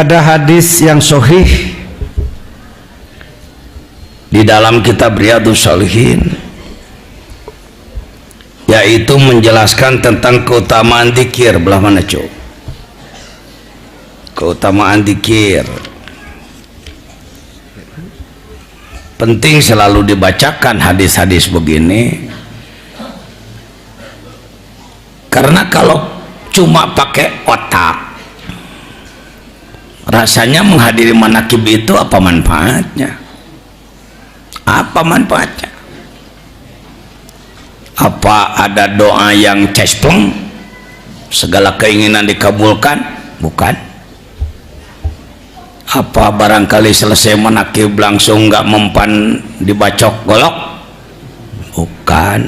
Ada hadis yang sahih di dalam kitab Riyadhus Shalihin, yaitu menjelaskan tentang keutamaan dzikir. Belah mana cuk? Keutamaan dzikir penting selalu dibacakan hadis-hadis begini, karena kalau cuma pakai otak rasanya menghadiri manakib itu apa manfaatnya? Apa manfaatnya? Apa ada doa yang cespleng segala keinginan dikabulkan? Bukan. Apa barangkali selesai manakib langsung nggak mempan dibacok golok? Bukan.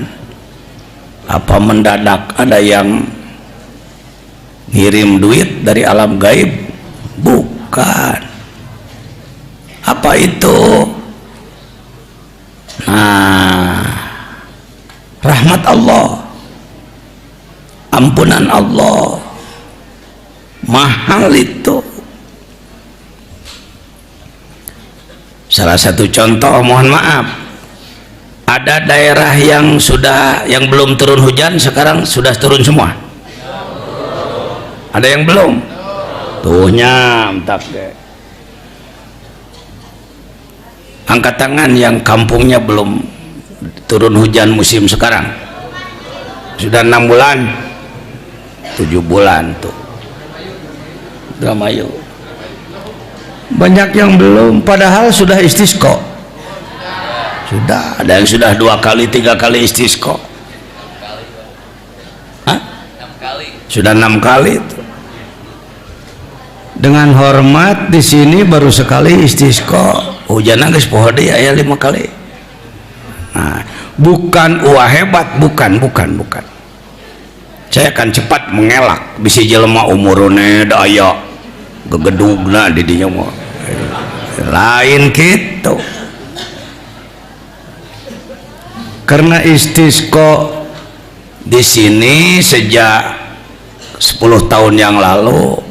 Apa mendadak ada yang ngirim duit dari alam gaib? Bukan. Apa itu? Nah, rahmat Allah, ampunan Allah, mahal itu. Salah satu contoh, mohon maaf, ada daerah yang belum turun hujan, sekarang sudah turun semua. Ada yang belum? Tuhnya entak deh. Angkat tangan yang kampungnya belum turun hujan musim sekarang. Sudah 6 bulan, 7 bulan tuh. Dramayu. Banyak yang belum, padahal sudah istisqa. Sudah, ada yang sudah 2 kali, 3 kali istisqa. Hah? 6 kali. Sudah 6 kali itu. Dengan hormat di sini baru sekali istisqa. Hujan geus poho deui aya 5 kali. Nah, bukan wah hebat, bukan. Saya akan cepat mengelak bisi jelema umurna da aya gegedugna di dinya mah. Lain gitu. Karena istisqa di sini sejak 10 tahun yang lalu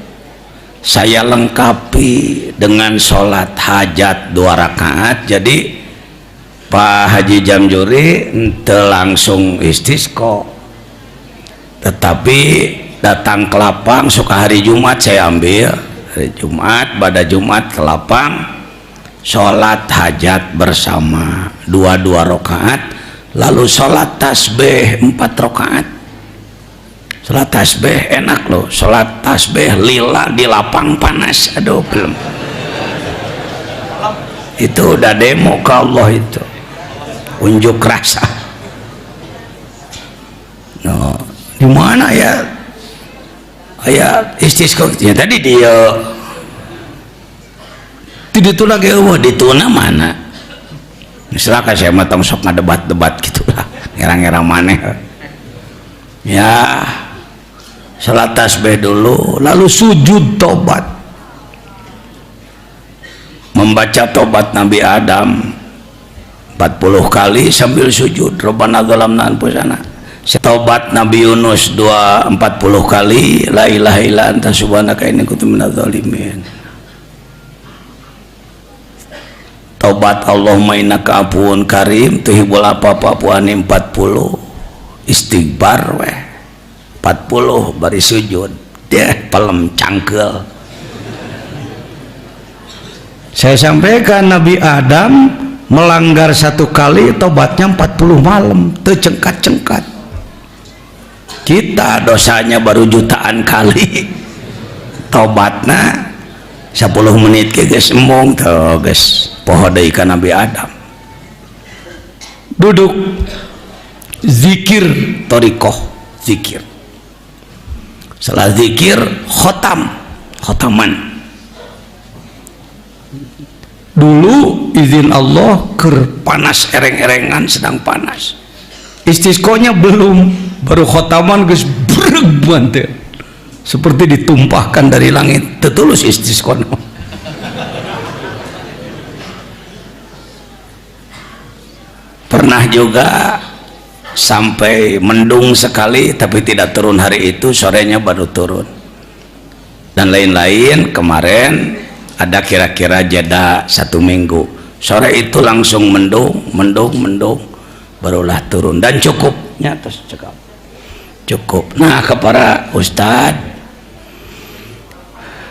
saya lengkapi dengan sholat hajat 2 rakaat. Jadi Pak Haji Jamjuri ente langsung istisqa, tetapi datang ke lapang suka hari Jumat saya ambil hari Jumat, pada Jumat ke lapang sholat hajat bersama 2 rakaat, lalu sholat tasbih 4 rakaat. Sholat tasbih enak loh, sholat tasbih lila di lapang panas, aduh belum. Itu udah demo ke Allah itu, unjuk rasa. No, di mana ya? Ayat istisqa ya tadi dia. Tidak itu lagi dituna mana? Misalkan saya mah tong sok ngadebat-debat gitulah, ngira-ngira maneh. Ya. Salat tasbih dulu, lalu sujud tobat, membaca tobat Nabi Adam 40 kali sambil sujud. Rabbana dzalamna anfusana. Tobat Nabi Yunus 40 kali, la ilaha illa anta subhanaka inni kuntu minadz dzalimin. Tobat Allahumma innaka afuwun karim tuhibbul afwa fa'fu anni 40. Istighfar weh 40 bari sujud dia pelem cangkel. Saya sampaikan Nabi Adam melanggar 1 kali tobatnya 40 malam tercengkat-cengkat. Kita dosanya baru jutaan kali, tobatnya 10 menit ke geus embung tuh geus poho deui ka Nabi Adam. Duduk zikir thariqah, zikir. Setelah zikir khotaman. Dulu izin Allah ker panas ereng-erengan, sedang panas. Istisqonya belum, baru khotaman geus breg bantet. Seperti ditumpahkan dari langit. Tetulus istisqona. Pernah juga sampai mendung sekali tapi tidak turun hari itu, sorenya baru turun. dan lain-lain. Kemarin ada kira-kira jeda 1 minggu, sore itu langsung mendung, barulah turun dan cukupnya terus cukup. Nah, kepada Ustad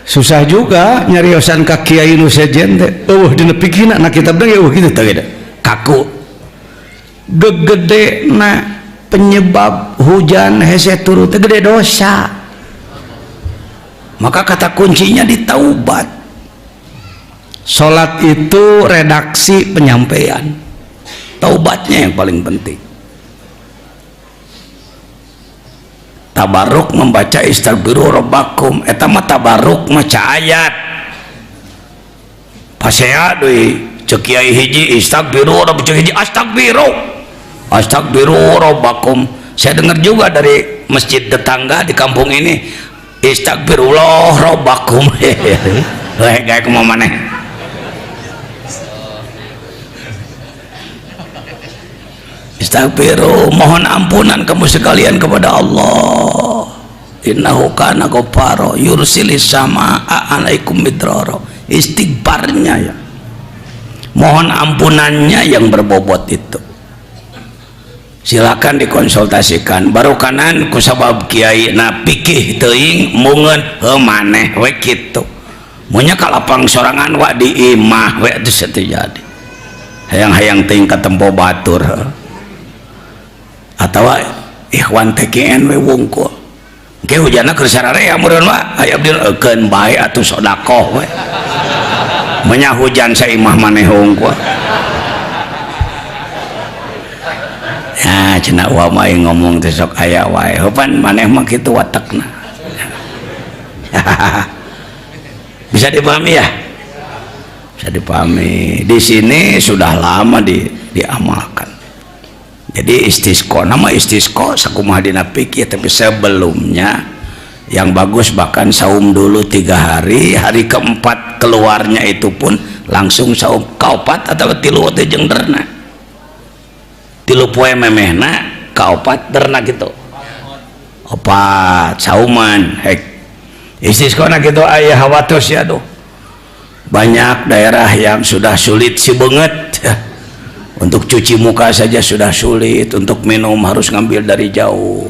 susah juga nyariosan ka kiai nu sejen teh dina pikirna na kitab teh kitu teh kaku gegedena penyebab hujan hese turu teh gede dosa. Maka kata kuncinya di taubat. Salat itu redaksi penyampaian, taubatnya yang paling penting. Tabaruk membaca istaghfiru rabbakum, eta mah tabaruk maca ayat. Pasea deui ceuk kiai hiji istaghfiru rabbakum, ceuk hiji astaghfiru rabbakum. Saya dengar juga dari masjid tetangga di kampung ini, istaghfirullah rabbakum. Heh, gawe kumaha maneh? Istaghfiru, mohon ampunan kamu sekalian kepada Allah. Innahu kana ghafara yursilis samaa alaikum midrara. Istighfarnya ya, mohon ampunannya yang berbobot itu. Silakan dikonsultasikan. Baru kanan kusabab kiai na pikih teuing mungeun heuh maneh we kitu. Munya kalapang sorangan wa di imah we teu jadi. Hayang-hayang teuing katempo batur. Atau ikhwan TKN we wungkul ge hujana keur sararea meureun mah aya abdi eukeun bae atuh sedekah we menya hujan saimah maneh wungkul. Ya cenah wa mah ngomong teh sok aya wae heupan maneh mah kitu watekna. Bisa dipahami ya? Bisa dipahami. Di sini sudah lama diamalkan. Jadi istisqa, nama istisqa sakumaha dina fikih, tapi sebelumnya yang bagus bahkan saum dulu 3 hari, hari keempat keluarnya itu pun langsung saum kaopat atau tilu teh jeung derna. Tilu poe memehna kaopat derna gitu. Opat sauman hek. Istisqa na kitu aya hawatos ya tuh. Banyak daerah yang sudah sulit si beungeut. Untuk cuci muka saja sudah sulit, untuk minum harus ngambil dari jauh.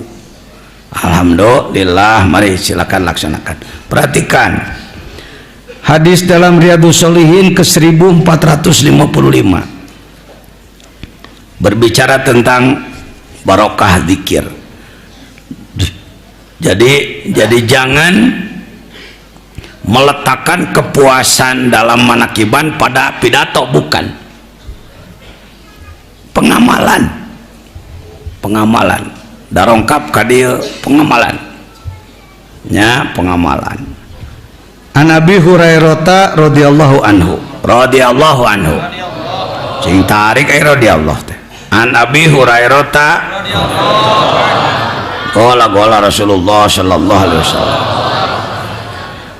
Alhamdulillah, mari silakan laksanakan. Perhatikan hadis dalam Riyadhus Shalihin ke 1455 berbicara tentang barokah zikir. Jadi jangan meletakkan kepuasan dalam manakiban pada pidato, bukan. Pengamalan darongkap ka dieu pengamalan An Abi Hurairah radhiyallahu anhu sing tarik radhiyallahu teh An Abi Hurairah qala Rasulullah sallallahu alaihi wasallam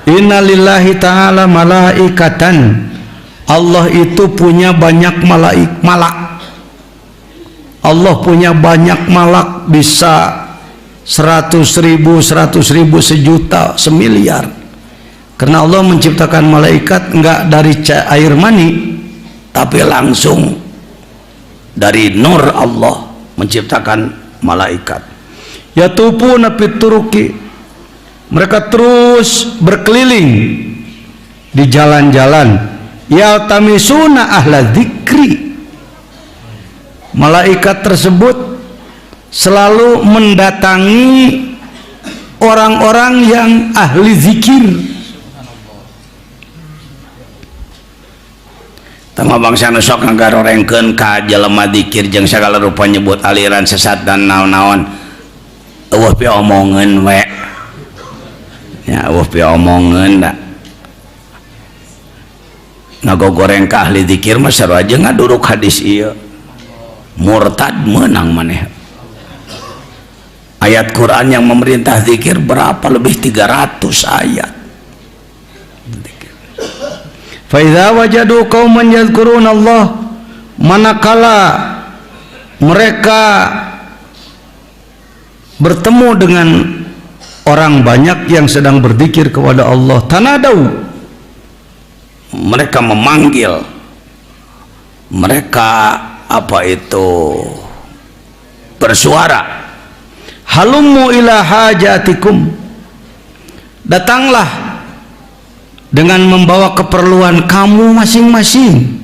Inna lillahi ta'ala malaikatan, Allah itu punya banyak malak. Allah punya banyak malak, bisa 100.000, 100.000, sejuta, semiliar. Karena Allah menciptakan malaikat enggak dari air mani, tapi langsung dari nur Allah menciptakan malaikat. Yatufuna fit turuki, mereka terus berkeliling di jalan-jalan. Yaltamisuna ahla dzikri, malaikat tersebut selalu mendatangi orang-orang yang ahli zikir. Tama bangsa nu sok ngagarorengkeun ka jelema zikir jeung sagala rupa nyebut aliran sesat dan naon-naon, eueuh pi omongeun we. Ya eueuh pi omongeun da. Ngagogoreng ka ahli zikir mah sarua aja ngaduruk hadis ieu. Murtad menang maneh. Ayat Quran yang memerintah zikir berapa? Lebih 300 ayat. Fa idza wajadu qauman yadhkuruna Allah, manakala mereka bertemu dengan orang banyak yang sedang berzikir kepada Allah. Tanadau, mereka memanggil, mereka bersuara, halummu ila hajatikum, datanglah dengan membawa keperluan kamu masing-masing.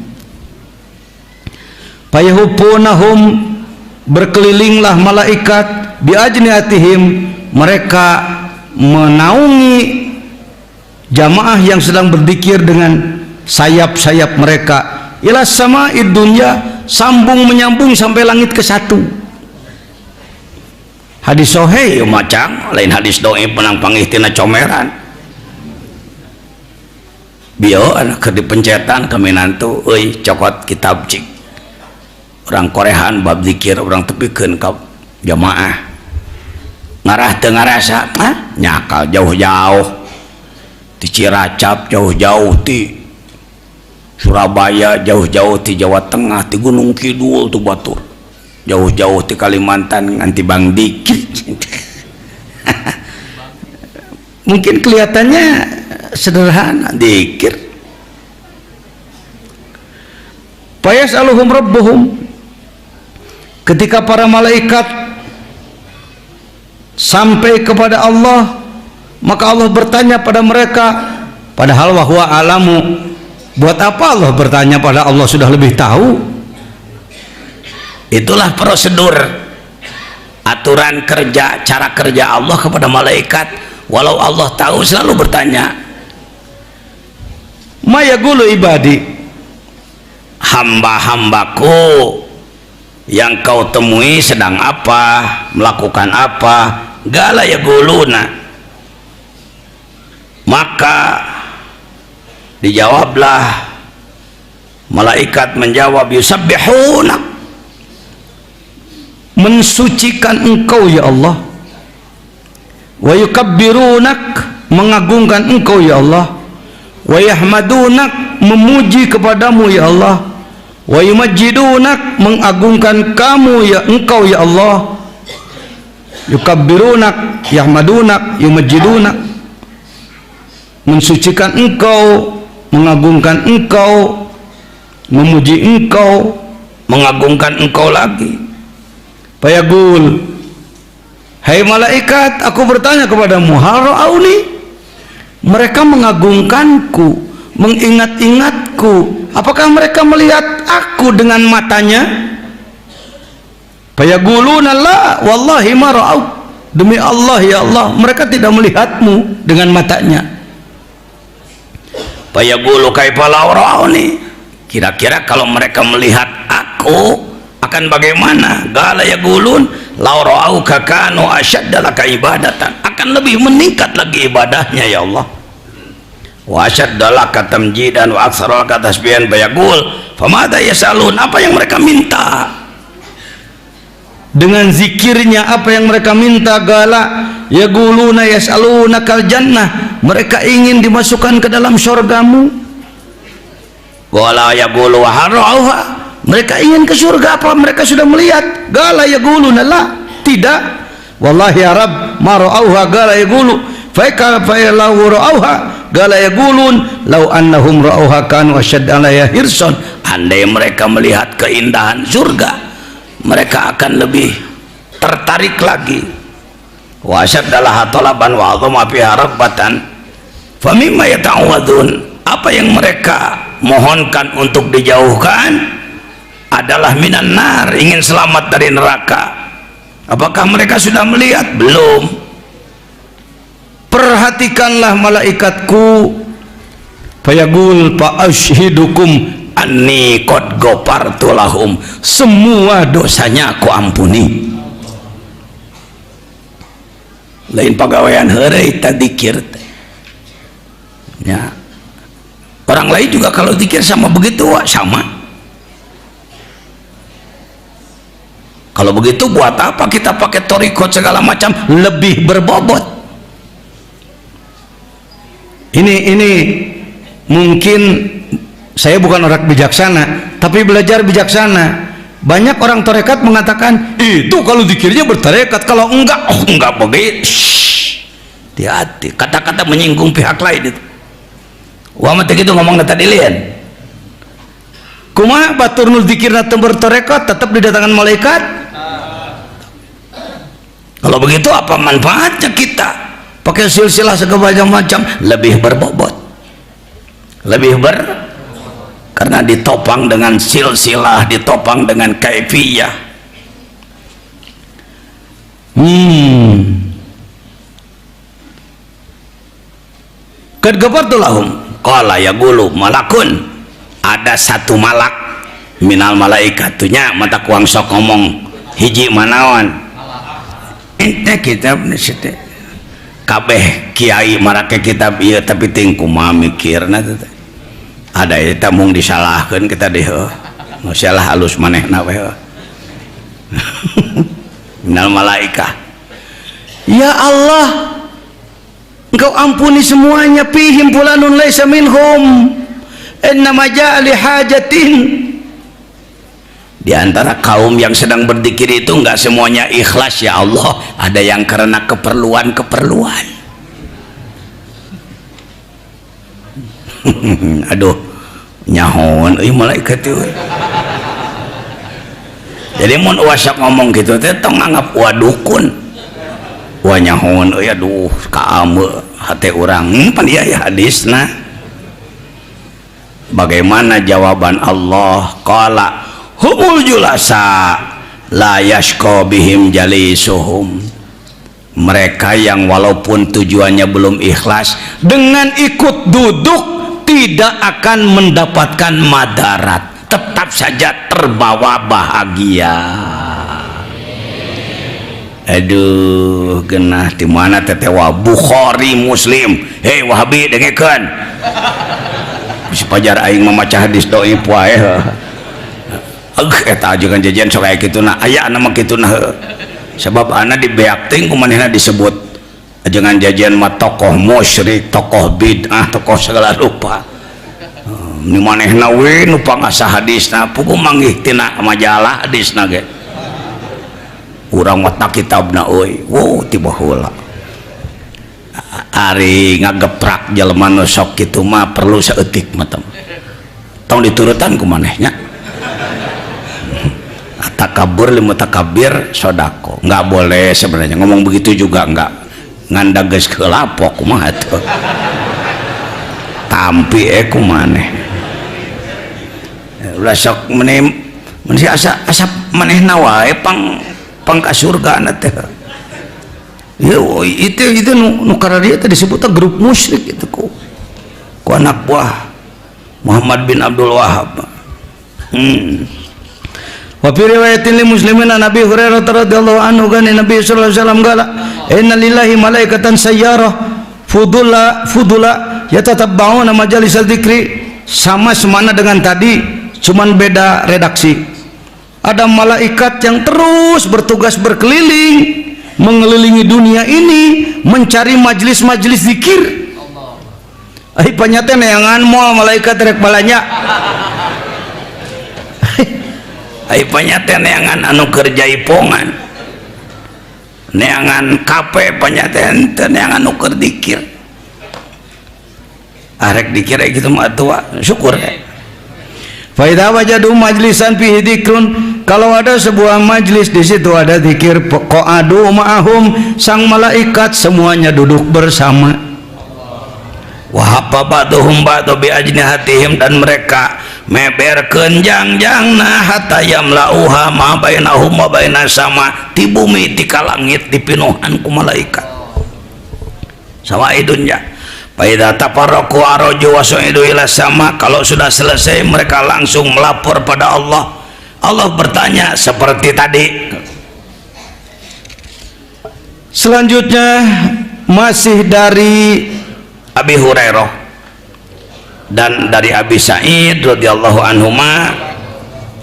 Fayahupunahum, berkelilinglah malaikat, biajniatihim, mereka menaungi jamaah yang sedang berzikir dengan sayap-sayap mereka, ila sama'id dunya, sambung menyambung sampai langit ke-1. Hadis sahih macam lain hadis dhaif penang pangihtina comeran. Bio anak ke dipencetan kami nantu euy cokot kitab cik orang Koreaan bab zikir orang tepikeun ka jamaah ngarah teu ngarasa nyakal jauh-jauh ti Cilacap, jauh-jauh ti Surabaya, jauh-jauh ti Jawa Tengah, ti Gunung Kidul tu batur, jauh-jauh ti Kalimantan nganti Bang Dikit. Mungkin kelihatannya sederhana dikir. Fayasaluhum rabbuhum, ketika para malaikat sampai kepada Allah, maka Allah bertanya pada mereka, padahal wa huwa alamu. Buat apa Allah bertanya pada Allah sudah lebih tahu? Itulah prosedur, aturan kerja, cara kerja Allah kepada malaikat. Walau Allah tahu, selalu bertanya, ma yaqulu ibadi, hamba-hambaku yang kau temui sedang apa, melakukan apa? Gala yaquluna, maka dijawablah malaikat menjawab, yusabbihuna, mensucikan engkau ya Allah, wa yukabbirunak, mengagungkan engkau ya Allah, wa yahmadunak, memuji kepadamu ya Allah, wa yumajjidunak, mengagungkan kamu ya engkau ya Allah. Yukabbirunak, yahmadunak, yumajjidunak, mensucikan engkau, mengagungkan engkau, memuji engkau, mengagungkan engkau lagi. Fayaqul, hai malaikat, aku bertanya kepadamu, hal ra'auni, mereka mengagungkanku, mengingat-ingatku, apakah mereka melihat aku dengan matanya? Fayaquluna la wallahi ma ra'au, demi Allah ya Allah, mereka tidak melihatmu dengan matanya. Fayaqulu kaifa law ra'auni, kira-kira kalau mereka melihat aku akan bagaimana? Gala yaqulun law ra'auka kanu ashadda laka ibadatan, akan lebih meningkat lagi ibadahnya ya Allah, wa ashadda laka tamjidan wa aktsara laka tasbihan. Bayaqul famada yasalun, apa yang mereka minta? Dengan zikirnya apa yang mereka minta? Gala yaquluna yasalunakal jannah, mereka ingin dimasukkan ke dalam surgamu. Gala yaqulu wa harauha, mereka ingin ke surga, apa mereka sudah melihat? Gala yaquluna la, tidak. Wallahi ya Rabb ma ra'auha, gala yaqulu fa law ra'auha, gala yaqulun law annahum ra'auha kanu ashadda alayha hirsan, andai mereka melihat keindahan surga, mereka akan lebih tertarik lagi. Wa asyaddalah talaban wa azama fiha rabbatan fa mimma yata'awadun, apa yang mereka mohonkan untuk dijauhkan adalah minan nar, ingin selamat dari neraka. Apakah mereka sudah melihat? Belum. Perhatikanlah malaikatku, fayaqul fa ashhidukum anni qad ghafartu lahum, semua dosanya aku ampuni. Lain pagawean heureuy ta dzikir ya. Orang lain juga kalau dzikir sama begitu sama. Kalau begitu buat apa kita pakai torikot segala macam, lebih berbobot. Ini mungkin saya bukan orang bijaksana, tapi belajar bijaksana. Banyak orang tarekat mengatakan itu kalau zikirnya bertarekat, kalau enggak, oh enggak begitu. hati-hati kata-kata menyinggung pihak lain itu wa mah teh kitu ngomong tadi lian kumaha batur nu zikirna teu bertarekat tetap didatangkan malaikat. Kalau begitu apa manfaatnya kita pakai silsilah segala macam, lebih berbobot, karena ditopang dengan silsilah, ditopang dengan kaifiyah. Kad gafartu lahum qala yaqulu malakun, ada satu malak minal malaikatunya mata kuang sok ngomong hiji manawan ente kitab nasihat kabeh kiai marake kitab ieu tapi ting kumaha mikirna teh ada eta mung disalahkeun kita deh nu salah halus manehna we minal malaikah ya Allah engkau ampuni semuanya fihim fulanun laisa minhum innama ja'a li hajatin. Di antara kaum yang sedang berzikir itu enggak semuanya ikhlas ya Allah, ada yang karena keperluan. Aduh nyahon euy malaikat teh. Jadi mun wasak ngomong gitu teh tong anggap wadukun. Wah nyahon euy aduh kaameu hate urang pan ieu hadisna. Bagaimana jawaban Allah? Qala humul julasa la yashqa bihim jalisuhum. Mereka yang walaupun tujuannya belum ikhlas, dengan ikut duduk tidak akan mendapatkan madarat, tetap saja terbawa bahagia. Aduh genah di mana tetewa Bukhari Muslim. Hei Wahabi dengekeun. Bisa pajar aing membaca hadis dhaif wae. Eta ajukan jajan sok aya kituna aya nama kituna sebab ana di beak teuing ku manehna disebut ajengan jajan mah tokoh musyrik, tokoh bid'ah, tokoh segala rupa. Ni manehna we nu pangasa hadisna puguh manggih tina majalah hadisna ge. Urang watna kitabna euy. Wow tiba heula. Ari ngageprak jelema nu sok kitu mah perlu saeutik mah tong diturutan ku manehnya. Takabur limu takabir sodako nggak boleh sebenarnya ngomong begitu juga nggak ngandages ke lapok kumaha tuh tampi kumaneh ulah sok meneh asa manehna wae pang ka surga na teh yo itu nu karena dia tadi disebut grup musyrik itu ku anak buah Muhammad bin Abdul Wahab. Wa fi riwayatin li muslimin an Nabi Hurairah radhiyallahu anhu kana Nabi sallallahu alaihi wasallam qala inna lillahi malaikatan sayyarah fudula yatatabbauna majalisal dzikri. Sama semana dengan tadi cuman beda redaksi. Ada malaikat yang terus bertugas berkeliling mengelilingi dunia ini mencari majelis-majelis zikir. Ai panyate neangan moal malaikat rek balanya. Ai panyate neangan anu kerja ipongan, neangan kape panyate neangan anu keur dikir. Arek dikir gitu mah tua syukur. Fa idza wajadu majlisan fihi dzikrun, kalau ada sebuah majlis di situ ada zikir, qa'adu ma'ahum, sang malaikat semuanya duduk bersama. Wa habba ba'dhum ba'd bi ajnihatihim, dan mereka meberkeun jangjangna hatta yamlauha ma bainahum wa bainas sama, di bumi ti ka langit dipinuhan ku malaikat. Sawaidunnya fa idza tafarraqu araju wa su'idu ila sama, kalau sudah selesai mereka langsung melapor pada Allah. Allah bertanya seperti tadi. Selanjutnya masih dari Abi Hurairah dan dari Abi Sa'id radhiyallahu anhuma,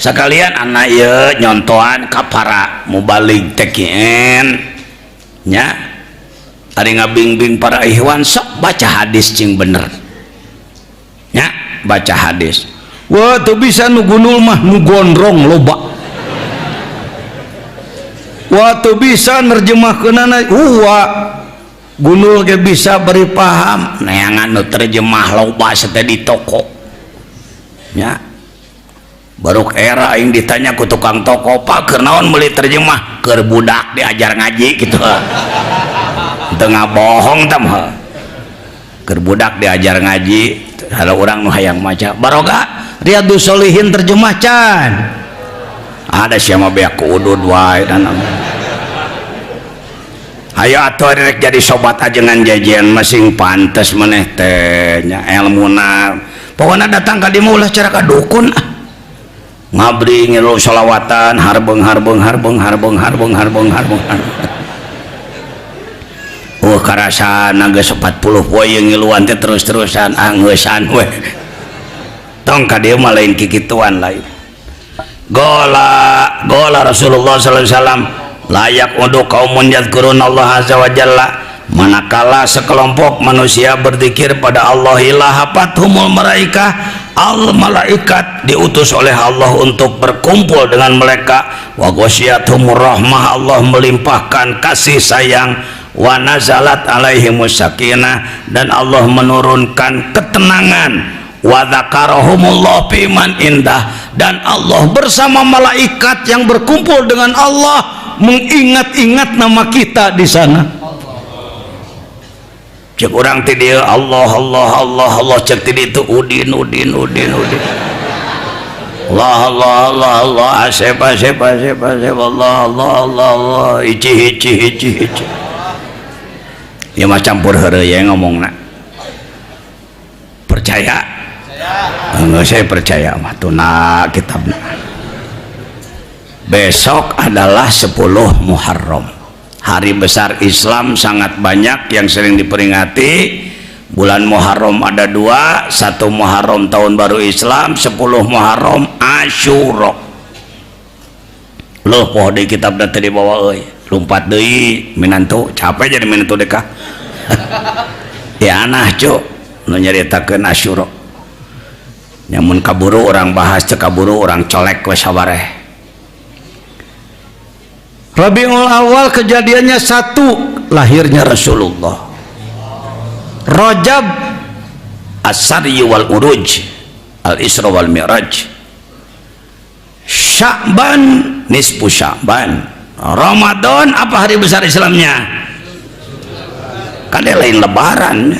sekalian anak ye nyontohan ka para mubalig tekien nya ari ngabing-bing para ikhwan sok baca hadis cing bener nya, baca hadis. Wah tuh bisa nu gunul mah nu gondrong loba, wah tuh bisa nerjemahkeunana Gulul ge bisa beri paham neangan nu terjemah loba teh di toko nya. Baru era aing ditanya ku tukang toko, "Pak, keur naon meuli terjemah?" "Keur budak diajar ngaji," gitu. Tengah bohong tam ha. Keur budak diajar ngaji, kalau orang nu hayang maca. Baroga Riyadhus Shalihin terjemah can. Ada siapa beak udud wae dan ayo atuh rek jadi sobat ajengan jajan masing pantes maneh teh nya ilmuna. Pokona datang ka dieu ulah cara ka dukun ngabri ngilu sholawatan harbeng. Karasana geus 40 poe ngiluan teh terus-terusan angeusan we. Tong ka dieu mah lain kikituan lain. Gola Rasulullah sallallahu alaihi wasallam layak untuk kaum yadhkurun Allah azza wa jalla, manakala sekelompok manusia berzikir pada Allah ilahafathumul malaikah, al malaikat diutus oleh Allah untuk berkumpul dengan mereka, wa ghasyiyatuhumur rahmah, Allah melimpahkan kasih sayang, wa nazalat alaihimus sakinah, dan Allah menurunkan ketenangan, wa dzakarahumullah fiman indah, dan Allah bersama malaikat yang berkumpul dengan Allah mengingat-ingat nama kita di sana. Cek orang ti dieu Allah cek ti ditu udin Allah asep Allah ici ya mah campur heureuy ya ngomongna. Percaya enggak? Saya percaya mah tuna kitabna. Besok adalah 10 Muharram, hari besar Islam, sangat banyak yang sering diperingati. Bulan Muharram ada 2, 1 Muharram tahun baru Islam, 10 Muharram Asyura. Loh poh di kitab teh dibawa euy, lumpat deui minantu, capek jadi minantu dekah. Ya anah cuk nu nyaritakeun Asyura. Nyamun kaburu orang bahas, cek kaburu orang colek we sabareh. Rabiul Awal kejadiannya 1, lahirnya Rasulullah. Rajab As-Sari wal Uruj, Al-Isra wal Mi'raj. Sya'ban nisfu Sya'ban. Ramadan apa hari besar Islamnya? Kan lain lebaran.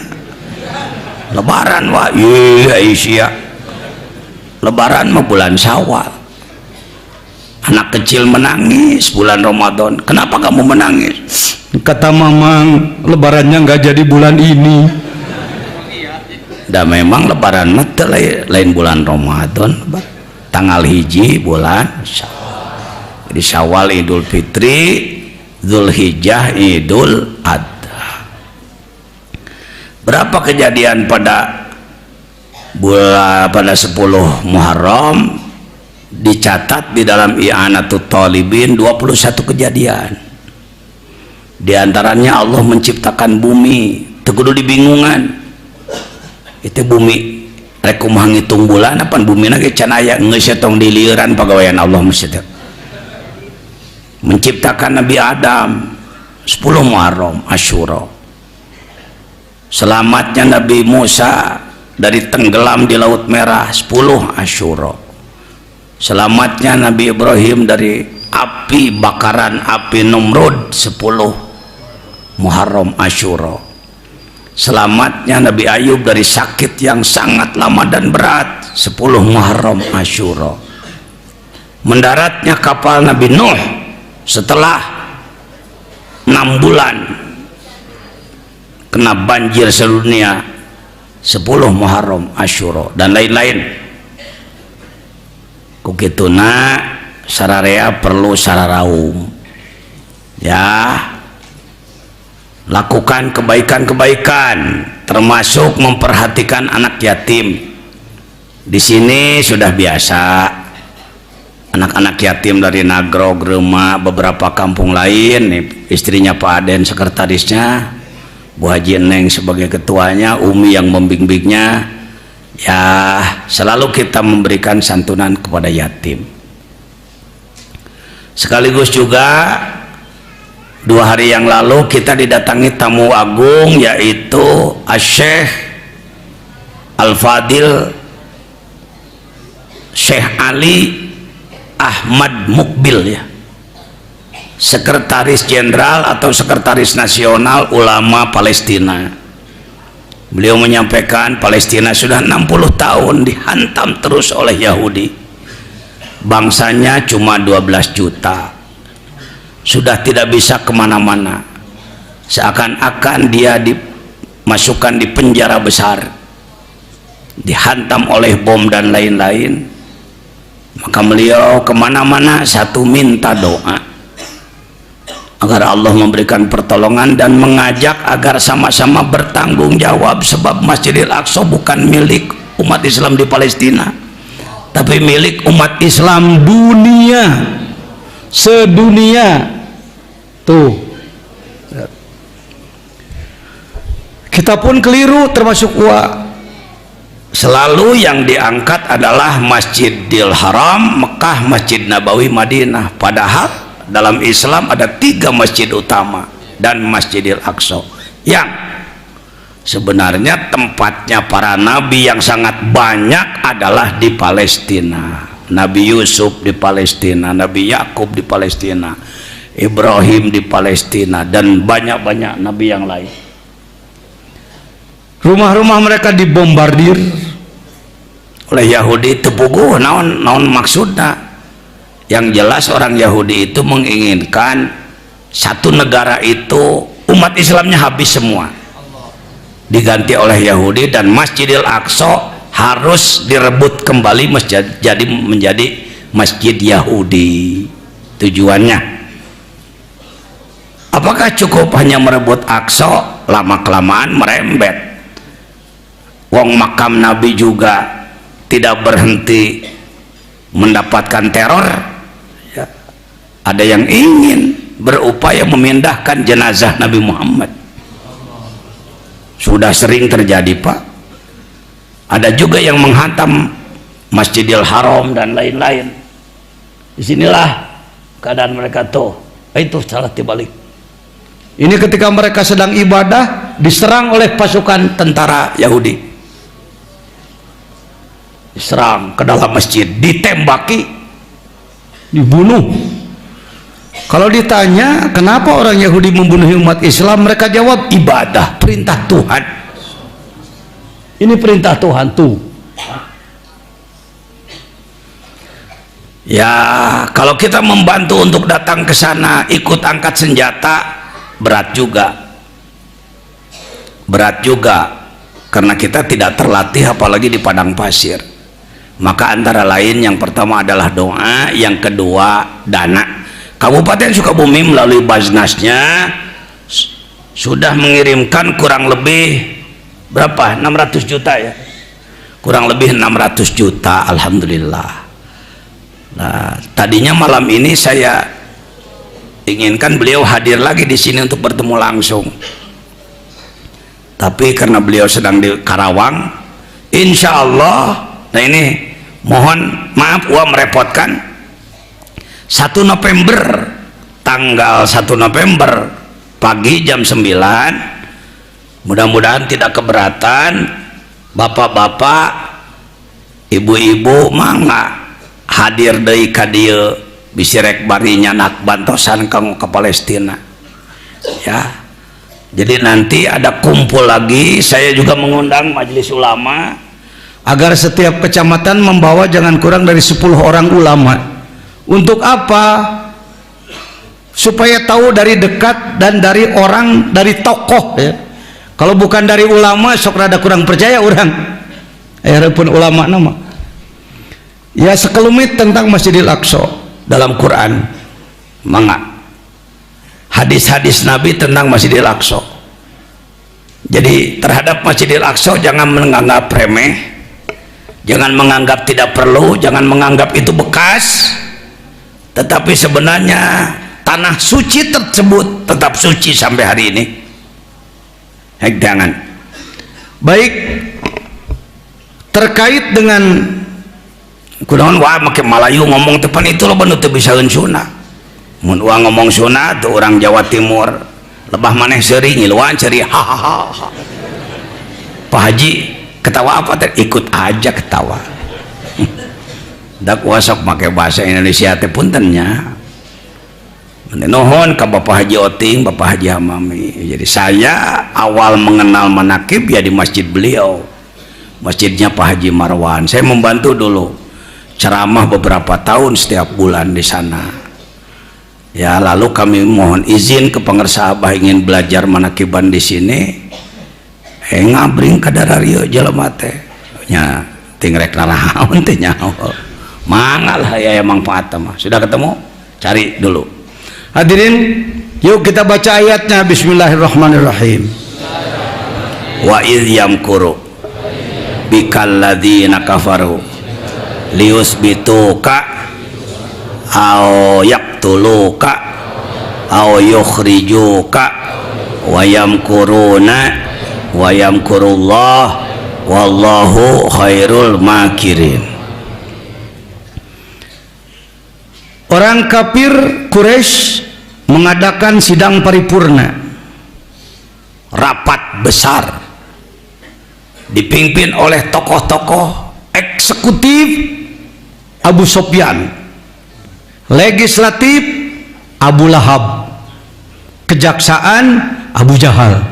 Lebaran wah iya Aisyah. Lebaran mah bulan Syawal. Anak kecil menangis bulan Ramadan. Kenapa kamu menangis? Kata mamang, lebarannya nggak jadi bulan ini. Dan memang lebaran mata lain bulan Ramadan, tanggal hiji bulan Syawal. Jadi Syawal Idul Fitri, Zulhijjah Idul Adha. Berapa kejadian pada 10 Muharram? Dicatat di dalam I'anatut Talibin 21 kejadian. Di antaranya Allah menciptakan bumi, tekudu dibingungan. Itu bumi rek kumaha ngitung bulan apa bumi na ge can aya geus tong di lieuran pagawean Allah mesti teh. Menciptakan Nabi Adam 10 Muharram Asyura. Selamatnya Nabi Musa dari tenggelam di Laut Merah 10 Asyura. Selamatnya Nabi Ibrahim dari api bakaran api Numrud 10 Muharram Asyura. Selamatnya Nabi Ayub dari sakit yang sangat lama dan berat 10 Muharram Asyura. Mendaratnya kapal Nabi Nuh setelah 6 bulan kena banjir sedunia 10 Muharram Asyura, dan lain-lain. Kukituna sararea perlu sararaum ya, lakukan kebaikan-kebaikan termasuk memperhatikan anak yatim. Di sini sudah biasa anak-anak yatim dari Nagro, Grema, beberapa kampung lain nih, istrinya Pak Aden sekretarisnya, Bu Haji Neng sebagai ketuanya, Umi yang membimbingnya. Ya selalu kita memberikan santunan kepada yatim, sekaligus juga 2 hari yang lalu kita didatangi tamu agung, yaitu Syekh Al-Fadil Syekh Ali Ahmad Mukbil, ya, Sekretaris Jenderal atau Sekretaris Nasional Ulama Palestina. Beliau menyampaikan Palestina sudah 60 tahun dihantam terus oleh Yahudi, bangsanya cuma 12 juta, sudah tidak bisa kemana-mana, seakan-akan dia dimasukkan di penjara besar, dihantam oleh bom dan lain-lain. Maka beliau kemana-mana satu minta doa agar Allah memberikan pertolongan dan mengajak agar sama-sama bertanggung jawab, sebab Masjidil Aqsa bukan milik umat Islam di Palestina, tapi milik umat Islam dunia, sedunia. Tuh, kita pun keliru termasuk selalu yang diangkat adalah Masjidil Haram Mekah, Masjid Nabawi Madinah, padahal dalam Islam ada 3 masjid utama dan Masjidil Aqsa yang sebenarnya tempatnya para nabi yang sangat banyak adalah di Palestina. Nabi Yusuf di Palestina, Nabi Yakub di Palestina, Ibrahim di Palestina, dan banyak-banyak nabi yang lain. Rumah-rumah mereka dibombardir oleh Yahudi. Tepuguh naon maksudnya. Yang jelas orang Yahudi itu menginginkan satu negara itu umat Islamnya habis semua, diganti oleh Yahudi, dan Masjidil Aqsa harus direbut kembali menjadi masjid Yahudi. Tujuannya apakah cukup hanya merebut Aqsa? Lama-kelamaan merembet. Wong makam Nabi juga tidak berhenti mendapatkan teror, ya. Ada yang ingin berupaya memindahkan jenazah Nabi Muhammad, sudah sering terjadi, Pak. Ada juga yang menghantam Masjidil Haram dan lain-lain. Disinilah keadaan mereka tuh. Itu salah dibalik. Ini ketika mereka sedang ibadah diserang oleh pasukan tentara Yahudi, diserang ke dalam masjid, ditembaki, dibunuh. Kalau ditanya kenapa orang Yahudi membunuh umat Islam, mereka jawab ibadah, perintah Tuhan. Ini perintah Tuhan tuh. Ya, kalau kita membantu untuk datang ke sana, ikut angkat senjata, berat juga karena kita tidak terlatih, apalagi di padang pasir. Maka antara lain yang pertama adalah doa, yang kedua dana. Kabupaten Sukabumi melalui Basnasnya sudah mengirimkan kurang lebih berapa? 600 juta, ya, kurang lebih 600 juta, alhamdulillah. Nah, tadinya malam ini saya inginkan beliau hadir lagi di sini untuk bertemu langsung, tapi karena beliau sedang di Karawang, insya Allah. Nah, ini mohon maaf merepotkan. 1 November, tanggal 1 November pagi jam 9, mudah-mudahan tidak keberatan bapak-bapak, ibu-ibu, mangga hadir deui ka dieu bisirek bari nyanak bantosan ke Palestina, ya. Jadi nanti ada kumpul lagi. Saya juga mengundang majelis ulama agar setiap kecamatan membawa jangan kurang dari 10 orang ulama. Untuk apa? Supaya tahu dari dekat dan dari orang, dari tokoh, ya. Kalau bukan dari ulama sok rada kurang percaya orang. Pun ulama nama. Ya, sekelumit tentang Masjidil Aqsa dalam Quran, mangga. Hadis-hadis Nabi tentang Masjidil Aqsa. Jadi terhadap Masjidil Aqsa jangan menganggap remeh, jangan menganggap tidak perlu, jangan menganggap itu bekas. Tetapi sebenarnya tanah suci tersebut tetap suci sampai hari ini. Jangan. Baik, terkait dengan kunaon wah make Malayu ngomong tepan itu lo bener teu bisa heunsuna. mun uang ngomong sunat tuh orang Jawa Timur lebah maneh seri ngiluan ceri hahaha. Pak Haji ketawa apa teh? Ikut aja ketawa. Dak wasok make bahasa Indonesia teh puntennya. Nuhun ka Bapak Haji Oting, Bapak Haji Hamami. Jadi saya awal mengenal manakib ya di masjid beliau, masjidnya Pak Haji Marwan. Saya membantu dulu ceramah beberapa tahun setiap bulan di sana. Ya lalu kami mohon izin ke pengersa Abah ingin belajar manakiban di sini. Ngabring ka darario jelema teh. Nya tingrek narahaun teh nyaho. Mangal aya manfaat mah. Sudah ketemu? Cari dulu. Hadirin, yuk kita baca ayatnya. Bismillahirrahmanirrahim. Wa idh yamkuru bikal ladzina kafaru liyusbituka aw yaqtuluka aw yukhrijuka wa yamkuruna wa yamkurullah wallahu khairul makirin. Orang kafir Quraisy mengadakan sidang paripurna, rapat besar dipimpin oleh tokoh-tokoh eksekutif Abu Sufyan, legislatif Abu Lahab, kejaksaan Abu Jahal.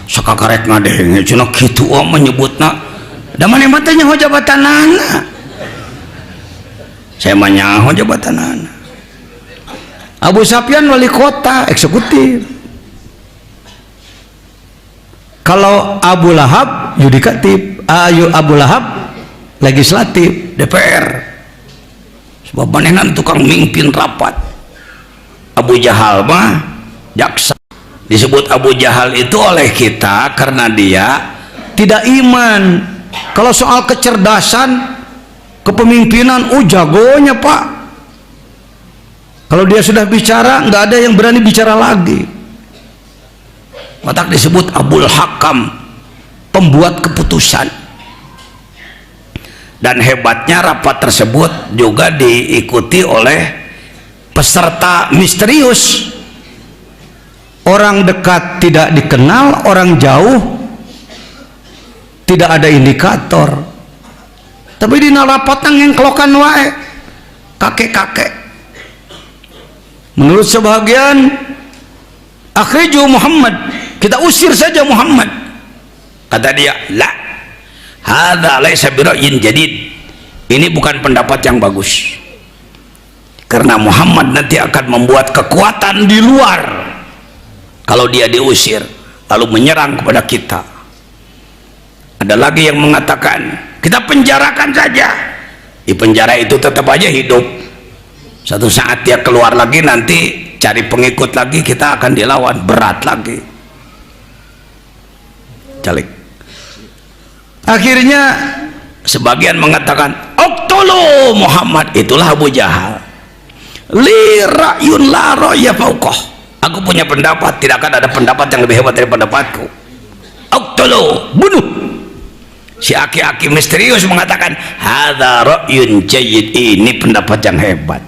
Sakakarek ngadeng cenah kitu menyebutna da maneh mah teh nyaho jabatanana. Saya mah nyaho jabatanana. Abu Sufyan wali kota eksekutif. Kalau Abu Lahab yudikatif, Abu Lahab legislatif, DPR. Sebab manehna tukang mimpin rapat. Abu Jahal mah jaksa. Disebut Abu Jahal itu oleh kita karena dia tidak iman. Kalau soal kecerdasan, kepemimpinan, jagonya Pak. Kalau dia sudah bicara, nggak ada yang berani bicara lagi. Maka disebut Abul Hakam, pembuat keputusan. Dan hebatnya rapat tersebut juga diikuti oleh peserta misterius. Orang dekat tidak dikenal, orang jauh tidak ada indikator. Tapi di narapatan yang kelokan wae kakek-kakek. Menurut sebagian, akhriju Muhammad, kita usir saja Muhammad. Kata dia, la hadza laisa bira'yin jadid. Ini bukan pendapat yang bagus. Karena Muhammad nanti akan membuat kekuatan di luar kalau dia diusir lalu menyerang kepada kita. Ada lagi yang mengatakan kita penjarakan saja. Di penjara itu tetap aja hidup. Satu saat dia keluar lagi, nanti cari pengikut lagi, kita akan dilawan berat lagi. Calik. Akhirnya sebagian mengatakan uqtulu Muhammad. Itulah Abu Jahal. Li ra'yun la ra'ya fauqah. Aku punya pendapat, tidak akan ada pendapat yang lebih hebat dari pendapatku. Uqtulu, bunuh. Si aki-aki misterius mengatakan hadza ra'yun jayyid, ini pendapat yang hebat.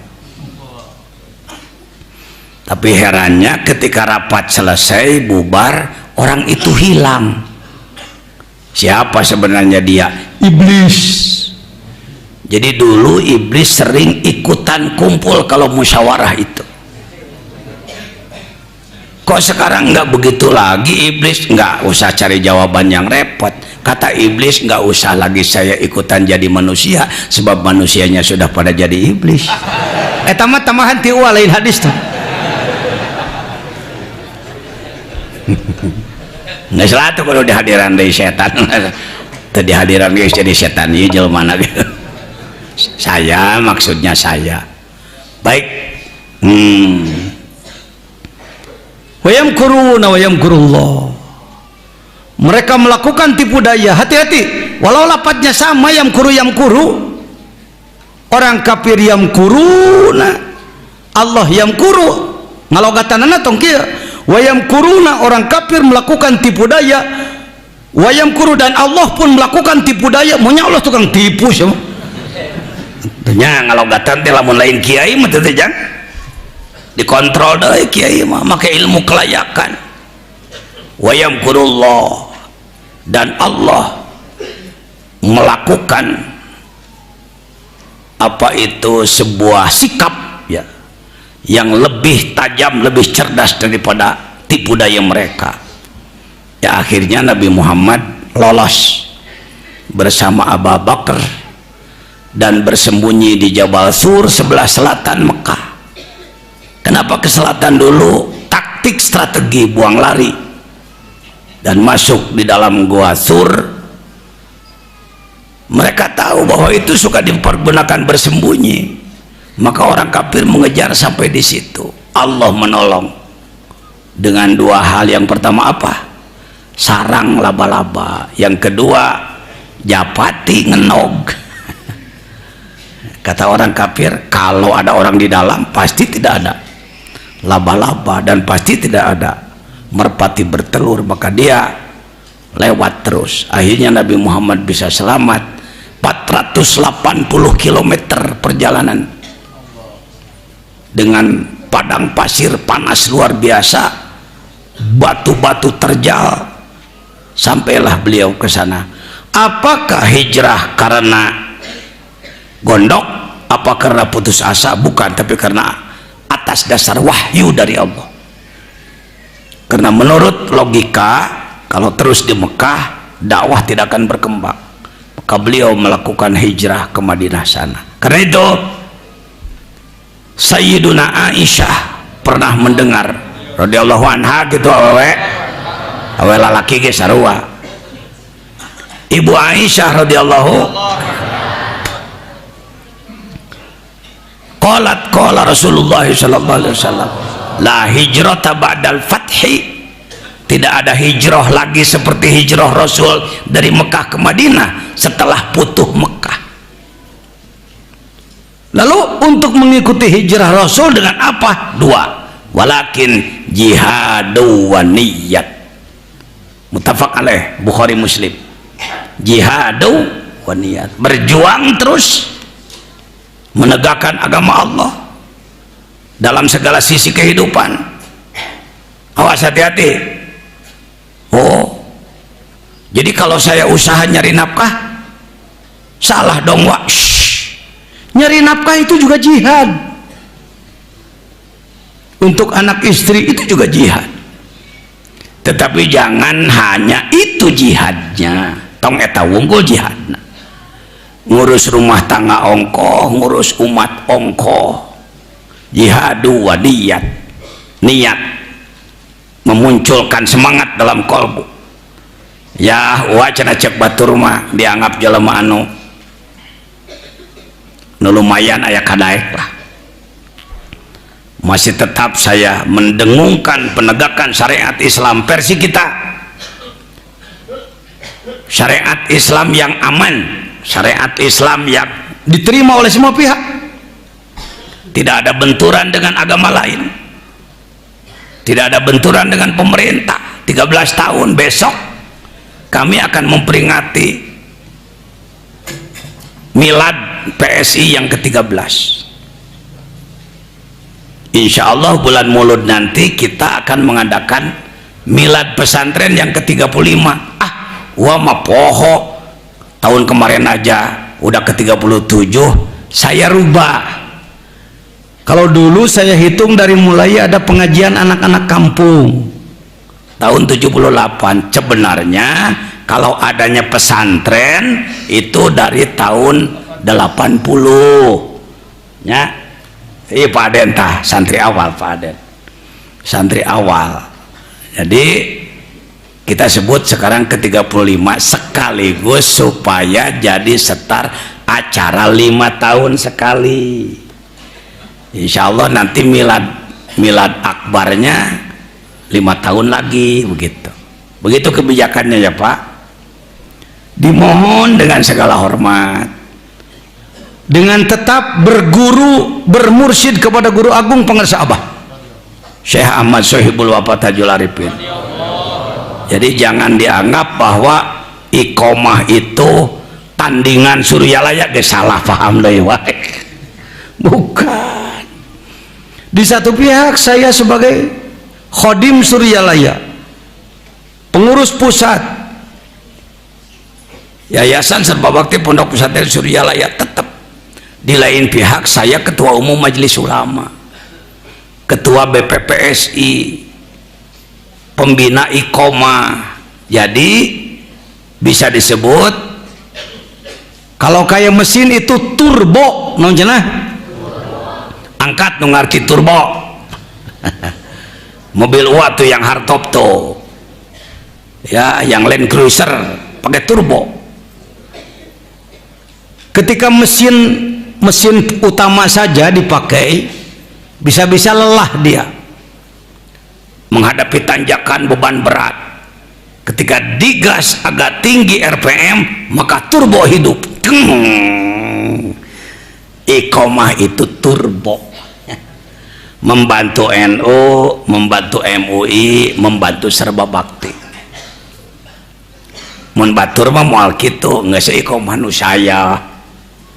Tapi herannya ketika rapat selesai bubar, orang itu hilang. Siapa sebenarnya dia? Iblis. Jadi dulu iblis sering ikutan kumpul kalau musyawarah itu. Kok sekarang nggak begitu lagi? Iblis nggak usah cari jawaban yang repot. Kata iblis, nggak usah lagi saya ikutan jadi manusia, sebab manusianya sudah pada jadi iblis. Tamah-tamahan tiwa lain hadis tuh. Nggak salah tuh kalau dihadiran dari setan. Tadi hadiran guys jadi setan ini jelema mana gitu. Saya maksudnya saya. Baik. Wa yamkuruna wa yamkurullah. Mereka melakukan tipu daya. Hati-hati, walau lapatnya sama, yamkuru. Orang kafir yamkuruna, Allah yamkuru. Ngalogatanana tong kieu. Wa yamkuruna, orang kafir melakukan tipu daya. Wa yamkuru, dan Allah pun melakukan tipu daya. Maunya Allah tukang tipu semua. Tentunya ngalogatan teh lamun lain kiai mah teh jang dikontrol deui kiai mah make ilmu kelayakan. Wa yamkurullah, dan Allah melakukan apa itu sebuah sikap ya yang lebih tajam, lebih cerdas daripada tipu daya mereka. Ya akhirnya Nabi Muhammad lolos bersama Abu Bakar dan bersembunyi di Jabal Sur sebelah selatan Mekah. Kenapa ke selatan dulu? Taktik strategi buang lari dan masuk di dalam gua Sur. Mereka tahu bahwa itu suka dipergunakan bersembunyi, maka orang kafir mengejar sampai di situ. Allah menolong dengan dua hal. Yang pertama apa? Sarang laba-laba. Yang kedua japati ngenog. Kata orang kafir, kalau ada orang di dalam pasti tidak ada laba-laba dan pasti tidak ada merpati bertelur, maka dia lewat terus. Akhirnya Nabi Muhammad bisa selamat 480 km perjalanan dengan padang pasir panas luar biasa, batu-batu terjal, sampailah beliau ke sana. Apakah hijrah karena gondok? Apa karena putus asa? Bukan, tapi karena atas dasar wahyu dari Allah. Karena menurut logika, kalau terus di Mekah dakwah tidak akan berkembang, maka beliau melakukan hijrah ke Madinah sana. Karena itu Sayyiduna Aisyah pernah mendengar radhiyallahu anha gitu, awe lalaki ge sarua Ibu Aisyah radhiyallahu qalat qala Rasulullah sallallahu alaihi wasallam la hijrata ba'dal fathi, tidak ada hijrah lagi seperti hijrah Rasul dari Mekah ke Madinah setelah putuh Mekah. Lalu untuk mengikuti hijrah Rasul dengan apa? Dua, walakin jihadu wa niyat, muttafaq alaih, Bukhari Muslim. Jihadu wa niyat, berjuang terus menegakkan agama Allah dalam segala sisi kehidupan. Awas, hati-hati. Oh, jadi kalau saya usaha nyari nafkah salah dong, Wak. Nyari nafkah itu juga jihad. Untuk anak istri itu juga jihad. Tetapi jangan hanya itu jihadnya, tong eta wunggul jihadna. Ngurus rumah tangga ongkoh, ngurus umat ongkoh. Jihadu wa niyat, niat memunculkan semangat dalam kolbu. Ya wacana cek batur mah dianggap jelema anu lumayan aya kadaek lah. Masih tetap saya mendengungkan penegakan syariat Islam versi kita, syariat Islam yang aman, syariat Islam yang diterima oleh semua pihak, tidak ada benturan dengan agama lain, tidak ada benturan dengan pemerintah. 13 tahun besok kami akan memperingati milad PSI yang ke-13. Insya Allah bulan Maulud nanti kita akan mengadakan milad pesantren yang ke-35. Wah mah poho, tahun kemarin aja udah ke-37. Saya rubah. Kalau dulu saya hitung dari mulai ada pengajian anak-anak kampung tahun 78, sebenarnya kalau adanya pesantren itu dari tahun 80 ya. Iya Pak Aden tah, santri awal Pak Aden, santri awal. Jadi kita sebut sekarang ke-35 sekaligus supaya jadi setar acara 5 tahun sekali. Insya Allah nanti milad akbarnya 5 tahun lagi, begitu kebijakannya ya Pak. Dimohon dengan segala hormat, dengan tetap berguru bermursyid kepada guru agung pengarsa Abah Syekh Ahmad Sohibul Wafat Tajul Arifin. Jadi jangan dianggap bahwa iqomah itu tandingan Suryalaya ge salah paham deui wae. Bukan. Di satu pihak saya sebagai khodim Suryalaya, pengurus pusat Yayasan Serba Bakti Pondok Pesantren Suryalaya, tetap di lain pihak saya ketua umum Majelis Ulama, ketua BPPSI, pembina Iqomah. Jadi bisa disebut kalau kayak mesin itu turbo, non cenah angkat nu ngarti turbo. Mobil UA tuh yang hardtop tuh ya, yang Land Cruiser pakai turbo. Ketika mesin utama saja dipakai, bisa-bisa lelah dia menghadapi tanjakan beban berat. Ketika digas agak tinggi RPM, maka turbo hidup. Iqomah itu turbo, membantu NU, membantu MUI, membantu Serba Bakti. Mun batur mah moal kitu, geus iqomah nu saya.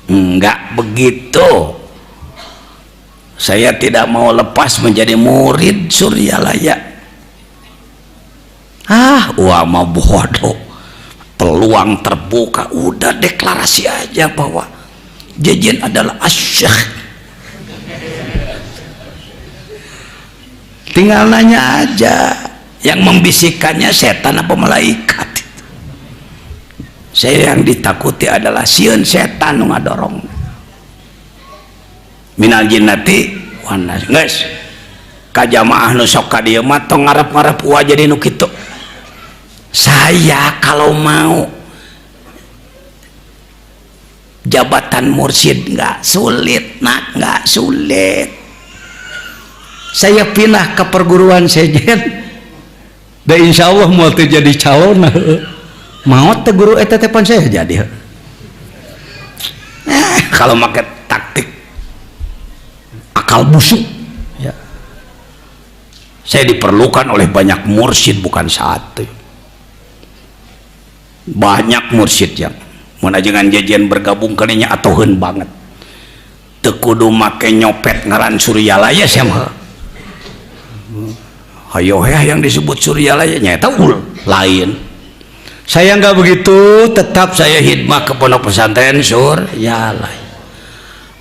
Enggak begitu. Saya tidak mau lepas menjadi murid Suryalaya. Wah mah bodoh. Peluang terbuka, udah deklarasi aja bahwa Jejen adalah asyikh. Tinggal nanya aja, yang membisikkannya setan apa malaikat? Saya yang ditakuti adalah sieun setan nu ngadorong. Minal jinnati wan nas. Geus ka jamaah nu sok ka dieu mah tong ngarep-ngarep ulah jadi nu kitu. Saya kalau mau jabatan mursyid nggak sulit, nak, nggak sulit. Saya pindah ke perguruan sejen, dan insya Allah mau jadi calon. Mau teh guru eta teh pan saya jadi. Kalau pakai taktik akal busuk, ya. Saya diperlukan oleh banyak mursyid, bukan satu. Banyak mursyid yang manajengan Jejen bergabung kaninya atuheun banget. Teu kudu make nyopet ngaran Suryalaya sia mah. Hayo yang disebut Suryalaya nyaeta lain. Saya nggak begitu, tetap saya hidmah ke Pondok Pesantren Suryalaya.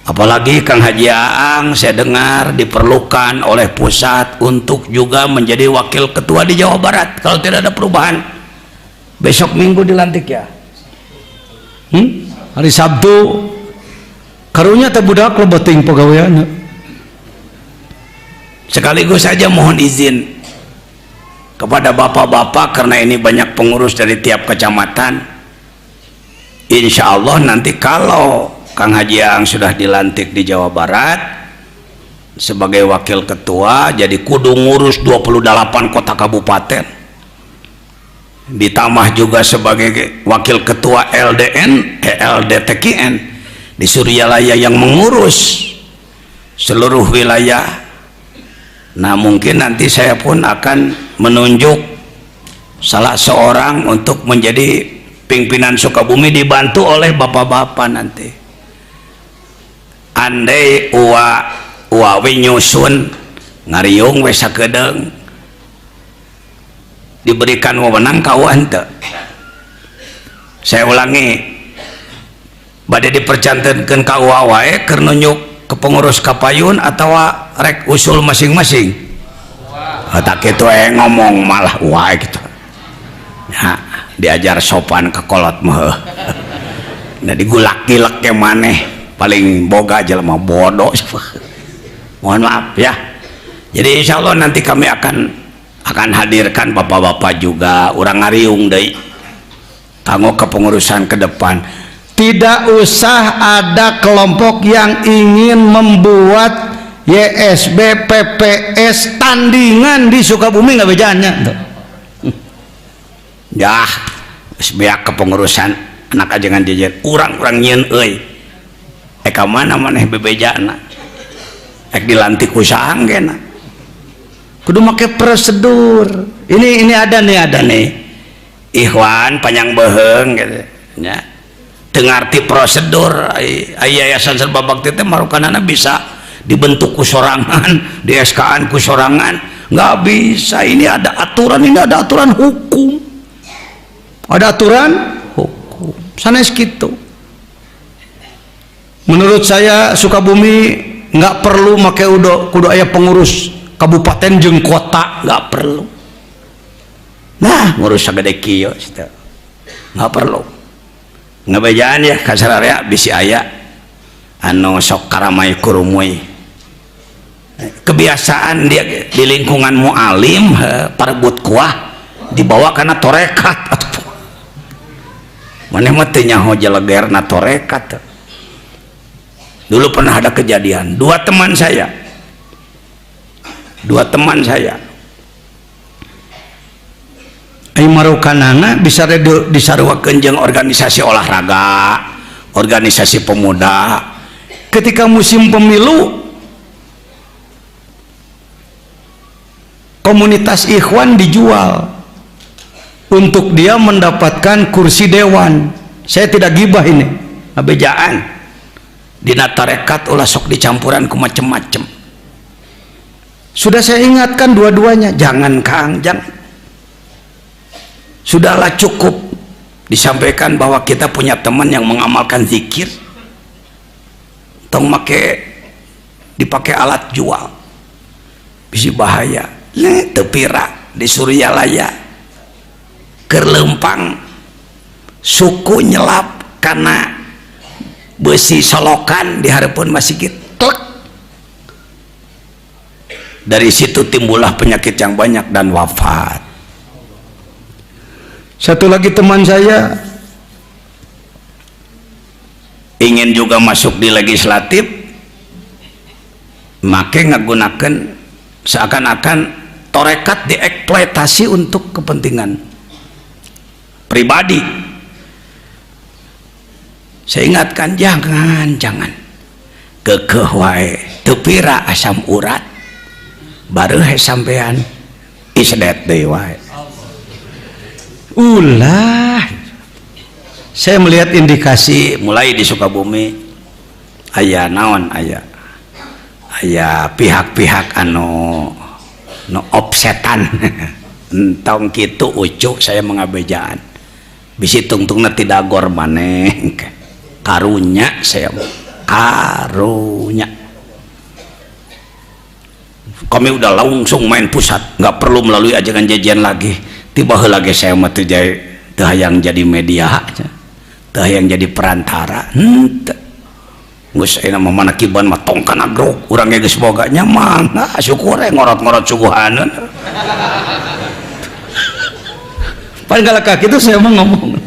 Apalagi Kang Haji Aang saya dengar diperlukan oleh pusat untuk juga menjadi wakil ketua di Jawa Barat kalau tidak ada perubahan. Besok Minggu dilantik ya. Hari Sabtu karunya teh budak lo beuting pegawaiana. Sekaligus saja mohon izin kepada bapak-bapak, karena ini banyak pengurus dari tiap kecamatan. Insya Allah nanti kalau Kang Haji Aang sudah dilantik di Jawa Barat sebagai wakil ketua, jadi kudu ngurus 28 kota kabupaten, ditambah juga sebagai wakil ketua LDTKN di Suryalaya yang mengurus seluruh wilayah. Nah mungkin nanti saya pun akan menunjuk salah seorang untuk menjadi pimpinan Sukabumi, dibantu oleh bapak-bapak nanti. Andai uawi nyusun ngariung we sakedeung diberikan wewenang kawan teu. Saya ulangi, bade dipercantenkeun ka wae keur nunjuk ke pengurus kapayun atau rek usul masing-masing. Tak itu ngomong malah wae gitu. Ya, diajar sopan ke kolot mah. Nah digulak-gilek ke maneh paling boga jelema bodoh. Mohon maaf ya. Jadi insya Allah nanti kami akan hadirkan bapak-bapak juga, urang ngariung deui kanggo kepengurusan ke depan. Tidak usah ada kelompok yang ingin membuat YSB PPS tandingan di Sukabumi, nggak bejanya tuh. Ya sebiak kepengurusan anak ajangan Jejen urang-urang nyeun euy eka mana maneh bebejana ek dilantik ku saanggena kudu make prosedur. Ini ada nih Ikhwan panjang beheung gitu ya. tengarti prosedur yayasan serba bakti teh marukanana bisa dibentuk ku sorangan, di SK-an ku sorangan, nggak bisa. Ini ada aturan, ini ada aturan hukum, ada aturan hukum sanes gitu. Menurut saya Sukabumi nggak perlu make kudu aya pengurus kabupaten jeung kota, nggak perlu. Nah ngurus sagede kieu nggak perlu. Ngabejaan ya kasararea bisi aya anu sok karamay kurumuy. Kebiasaan dia di lingkungan mualim parebut kuah dibawa karena torekat atuh. Maneh mah teu nyaho jelegerna torekat. Dulu pernah ada kejadian, dua teman saya marukanana bisa disaruakeun jeung organisasi olahraga, organisasi pemuda. Ketika musim pemilu, komunitas ikhwan dijual untuk dia mendapatkan kursi dewan. Saya tidak gibah ini, abejaan. Dina tarekat ulah sok dicampuran ku macem-macem. Sudah saya ingatkan dua-duanya, jangan Kang, jangan. Sudahlah cukup disampaikan bahwa kita punya teman yang mengamalkan zikir, tong dipakai alat jual, bisi bahaya. Tepira di Suryalaya kerlempang suku nyelap karena besi solokan di harapan masjid. Dari situ timbullah penyakit yang banyak dan wafat. Satu lagi teman saya ingin juga masuk di legislatif, make ngagunakan seakan-akan torekat dieksploitasi untuk kepentingan pribadi. Saya ingatkan, jangan kekeh wae tepira asam urat baru sampean isdet deui wae. Ulah saya melihat indikasi mulai di Sukabumi aya naon, aya pihak-pihak anu offsetan entong kitu ucuk saya mengabejaan bisi tungtungna tidak gor maneh karunya saya karunya kami udah langsung main pusat, nggak perlu melalui ajakan jajan lagi. Tiba lagi saya mah teu hayang jadi media, teu hayang jadi perantara. Geus ayeuna mah manakiban mah tong kana grok, urang ge geus boga nya mangga syukur ngorot-ngorot suguhaneun. Paling galak kitu saya mah ngomong.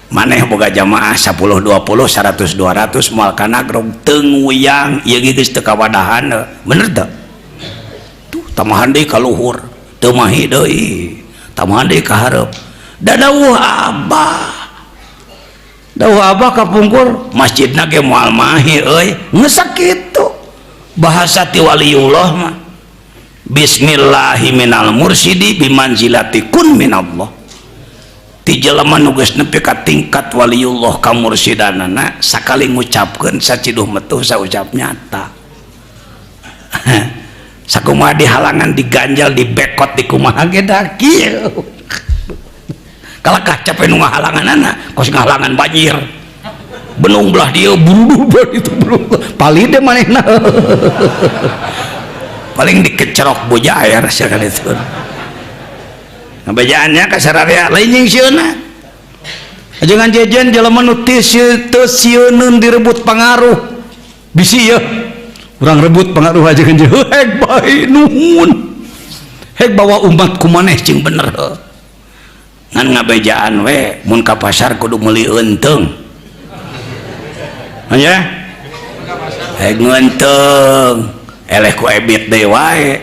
Maneh boga jamaah 10 20 100 200 moal kana grok teu nguyang ieu geus teu kawadahan. Bener teu? Tuh tamahan deui ka luhur. Temahi deui tamahan deui ka hareup da dawuh abah kapungkur masjidna ge moal mahi euy geus sakitu bahasa ti waliullah mah bismillahi minal mursidi bimanzilati kun minallah. Ti jelema nu geus nepi ka tingkat waliullah ka mursidanana sakali ngucapkeun saciduh metuh saucap nyata. Sakumaha dihalangan, diganjal, dibekot, di kumaha ge da kieu. Kalakah capek nu ngahalanganana, kos ngahalangan banjir. Benung belah dieu, buru belah itu belum. Palide manehna. Paling dikecerok boja air sakali itu. Ngabejaannya kasararea lain jeung sieuna. Ajangan jajan jelema nu teu sieun direbut pangaruh. Bisi ya. Urang rebut pengaruh aja kan hek bae nuhun hek bawa umat kumaneh cing bener ngan ngabejaan we mun ka pasar kudu meuli eunteng aya hek ngeunteng eleh ku ebit deui wae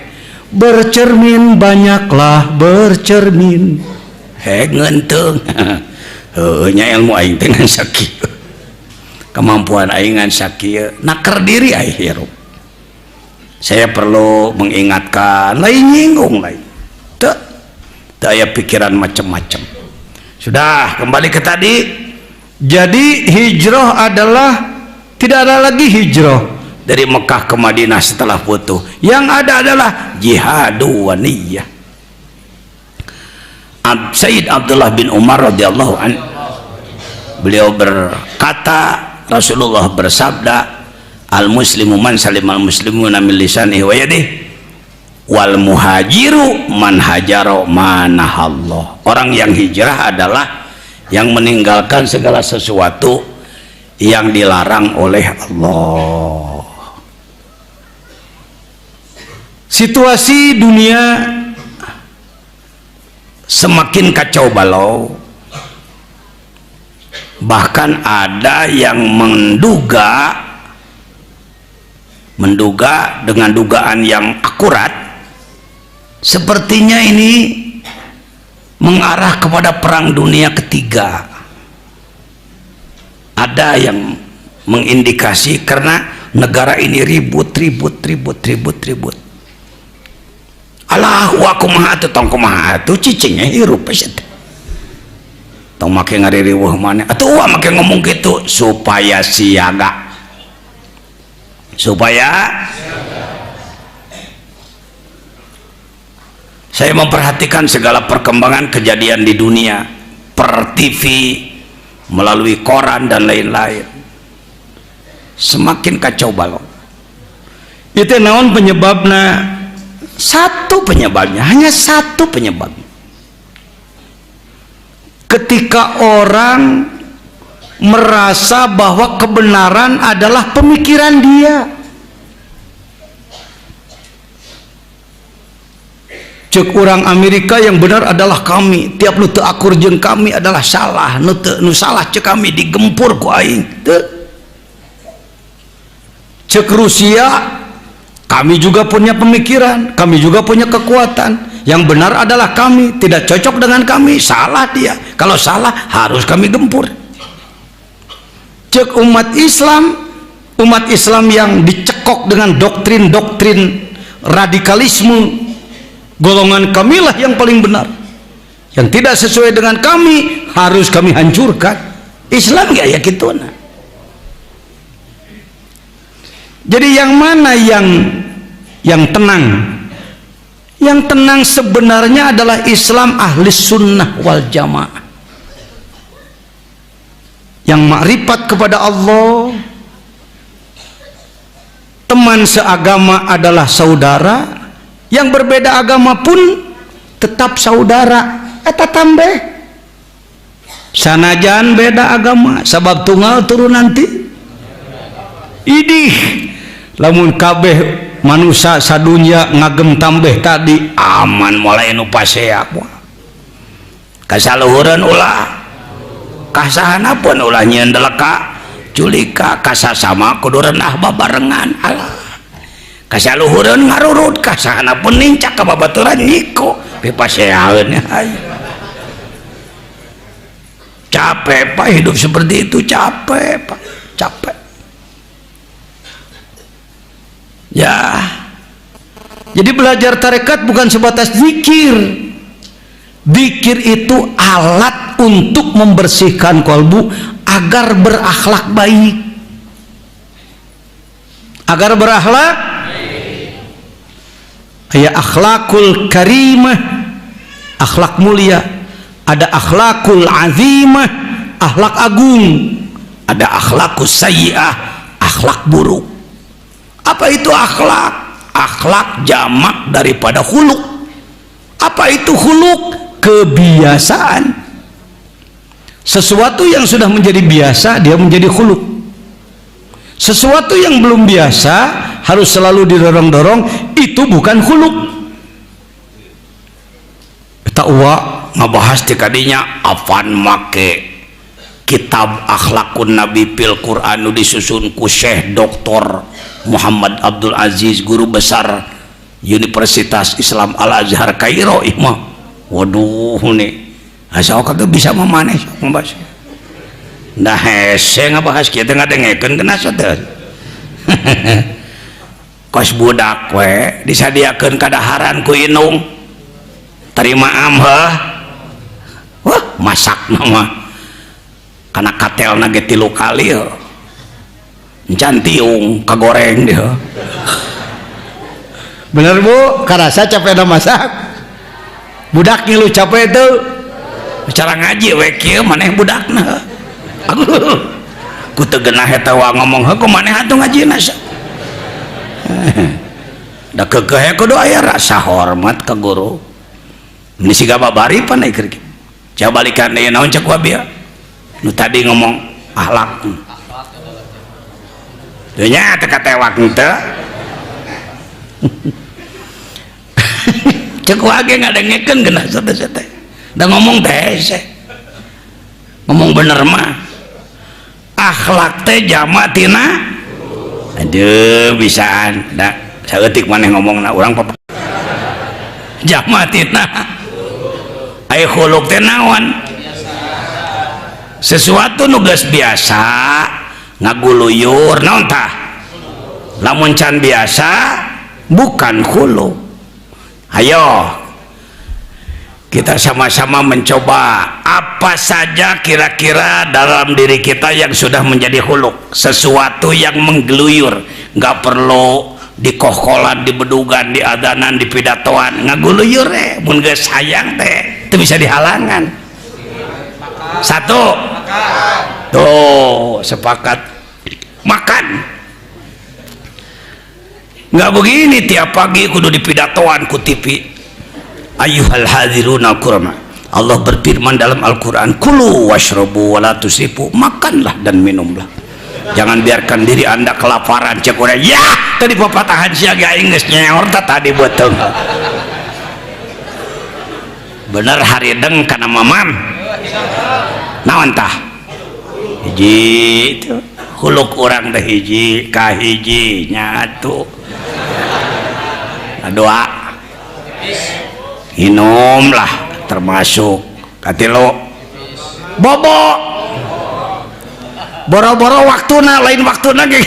bercermin banyaklah bercermin hek ngeunteng heuh nya ilmu aing teh ngan sakieu kemampuan aing ngan sakieu naker diri aing hirup. Saya perlu mengingatkan lain nyinggung lain daya pikiran macam-macam. Sudah kembali ke tadi Jadi hijrah adalah tidak ada lagi hijrah dari Mekah ke Madinah setelah putuh. Yang ada adalah jihadu waniyah. Sayyid Abdullah bin Umar radhiyallahu anhu, beliau berkata, Rasulullah bersabda, al muslimu man salimal muslimuna min lisanihi wa yadihi wal muhajiru man hajara manahallah. Orang yang hijrah adalah yang meninggalkan segala sesuatu yang dilarang oleh Allah. Situasi dunia semakin kacau balau, bahkan ada yang menduga dengan dugaan yang akurat, sepertinya ini mengarah kepada perang dunia ketiga. Ada yang mengindikasi karena negara ini ribut. Alah wa kumaha atuh tong kumaha atuh cicingnya hirup peset. Tong make ngaririweuh maneh. Atuh wa make ngomong gitu supaya siaga. Saya memperhatikan segala perkembangan kejadian di dunia per TV, melalui koran dan lain-lain. Semakin kacau balau. Itu naon penyebabnya? Satu penyebabnya, hanya satu penyebabnya. Ketika orang merasa bahwa kebenaran adalah pemikiran dia. Cek orang Amerika yang benar adalah kami, tiap nu teu akur jeung kami adalah salah, nu salah cek kami digempur ku aing. Cek Rusia, kami juga punya pemikiran, kami juga punya kekuatan, yang benar adalah kami, tidak cocok dengan kami, salah dia, kalau salah harus kami gempur. Cek umat Islam yang dicekok dengan doktrin radikalisme, golongan kamilah yang paling benar, yang tidak sesuai dengan kami harus kami hancurkan. Islam gak ya gitu. Nah, jadi yang mana yang tenang? Yang tenang sebenarnya adalah Islam ahli sunnah wal jamaah, yang makrifat kepada Allah, teman seagama adalah saudara, yang berbeda agama pun tetap saudara. Eta tambah sanajan beda agama sabab tunggal turun nanti idih lamun kabeh manusia sadunya ngagem tambah tadi aman mulai nu pasea kasaluhureun ulah kasahana pun ulah nyeun deleka culika kasasama kudu renah babarengan. Alah kasaluhureun ngarurut kasahana pun nincak ka babaturan nyiko pipaseaeun capek Pak hidup seperti itu, capek Pak, capek ya. Jadi belajar tarekat bukan sebatas zikir. Zikir itu alat untuk membersihkan kolbu agar berakhlak baik, agar berakhlak ya, akhlakul karimah, akhlak mulia. Ada akhlakul azimah, akhlak agung. Ada akhlakus sayyi'ah, akhlak buruk. Apa itu akhlak? Akhlak jamak daripada khuluq. Apa itu khuluq? Kebiasaan. Sesuatu yang sudah menjadi biasa dia menjadi khuluq. Sesuatu yang belum biasa harus selalu didorong-dorong, itu bukan khuluq. Kita ngabahas di kadinya afan make kitab akhlakun nabi fil Quran nu disusun ku Syekh Dr. Muhammad Abdul Aziz, guru besar Universitas Islam Al Azhar Kairo imah. Waduh nih asa kagak bisa memaneh membahas nah hese ngabahas kieu teh ngadengekeun kena saeuteun kos budak we disadiakeun kadaharan ku inung terima amhah. Wah masak nama karena katelna ge 3 kali encan tiung kagoreng dia. Bener Bu, karasa capek masak budak ngilu capek itu cara ngaji we kieu maneh budakna ku teu geunah eta wa ngomong heuh maneh atuh ngajina sa da keukeuh kudu aya rasa hormat ka guru ini siga babari panai keur kieu coba balikan deui naon cek wabia nu tadi ngomong akhlak teu nya teu katewak teu cek wage ngadengekeun geunah sadaya teh da ngomong teh ngomong bener mah akhlak teh jama tina aduh bisaan da saeutik maneh ngomongna urang papa jama tina aya khuluq teh naon sesuatu nu geus biasa ngaguluyur naon tah lamun can biasa bukan khuluq. Ayo kita sama-sama mencoba apa saja kira-kira dalam diri kita yang sudah menjadi khuluq, sesuatu yang menggeluyur, nggak perlu dikokolan, dibedugan, diadanan, dipidatoan, ngaguluyur mun geus sayang teh itu bisa dihalangan. Satu tuh sepakat makan. Nggak begini tiap pagi kudu dipidatoan ku TV. Ayyuhal hadiruna al-kurama, Allah berfirman dalam Al-Quran, kulu washrabu wala tusifu, makanlah dan minumlah, jangan biarkan diri anda kelaparan. Cek urang ya tadi pepatahan siaga Inggris nyeor tadi betul bener harideng kana mamam naon tah hiji itu khuluq urang teh hiji ka hiji nyatu doa minum lah termasuk katilu bobo boro-boro waktuna lain waktuna ge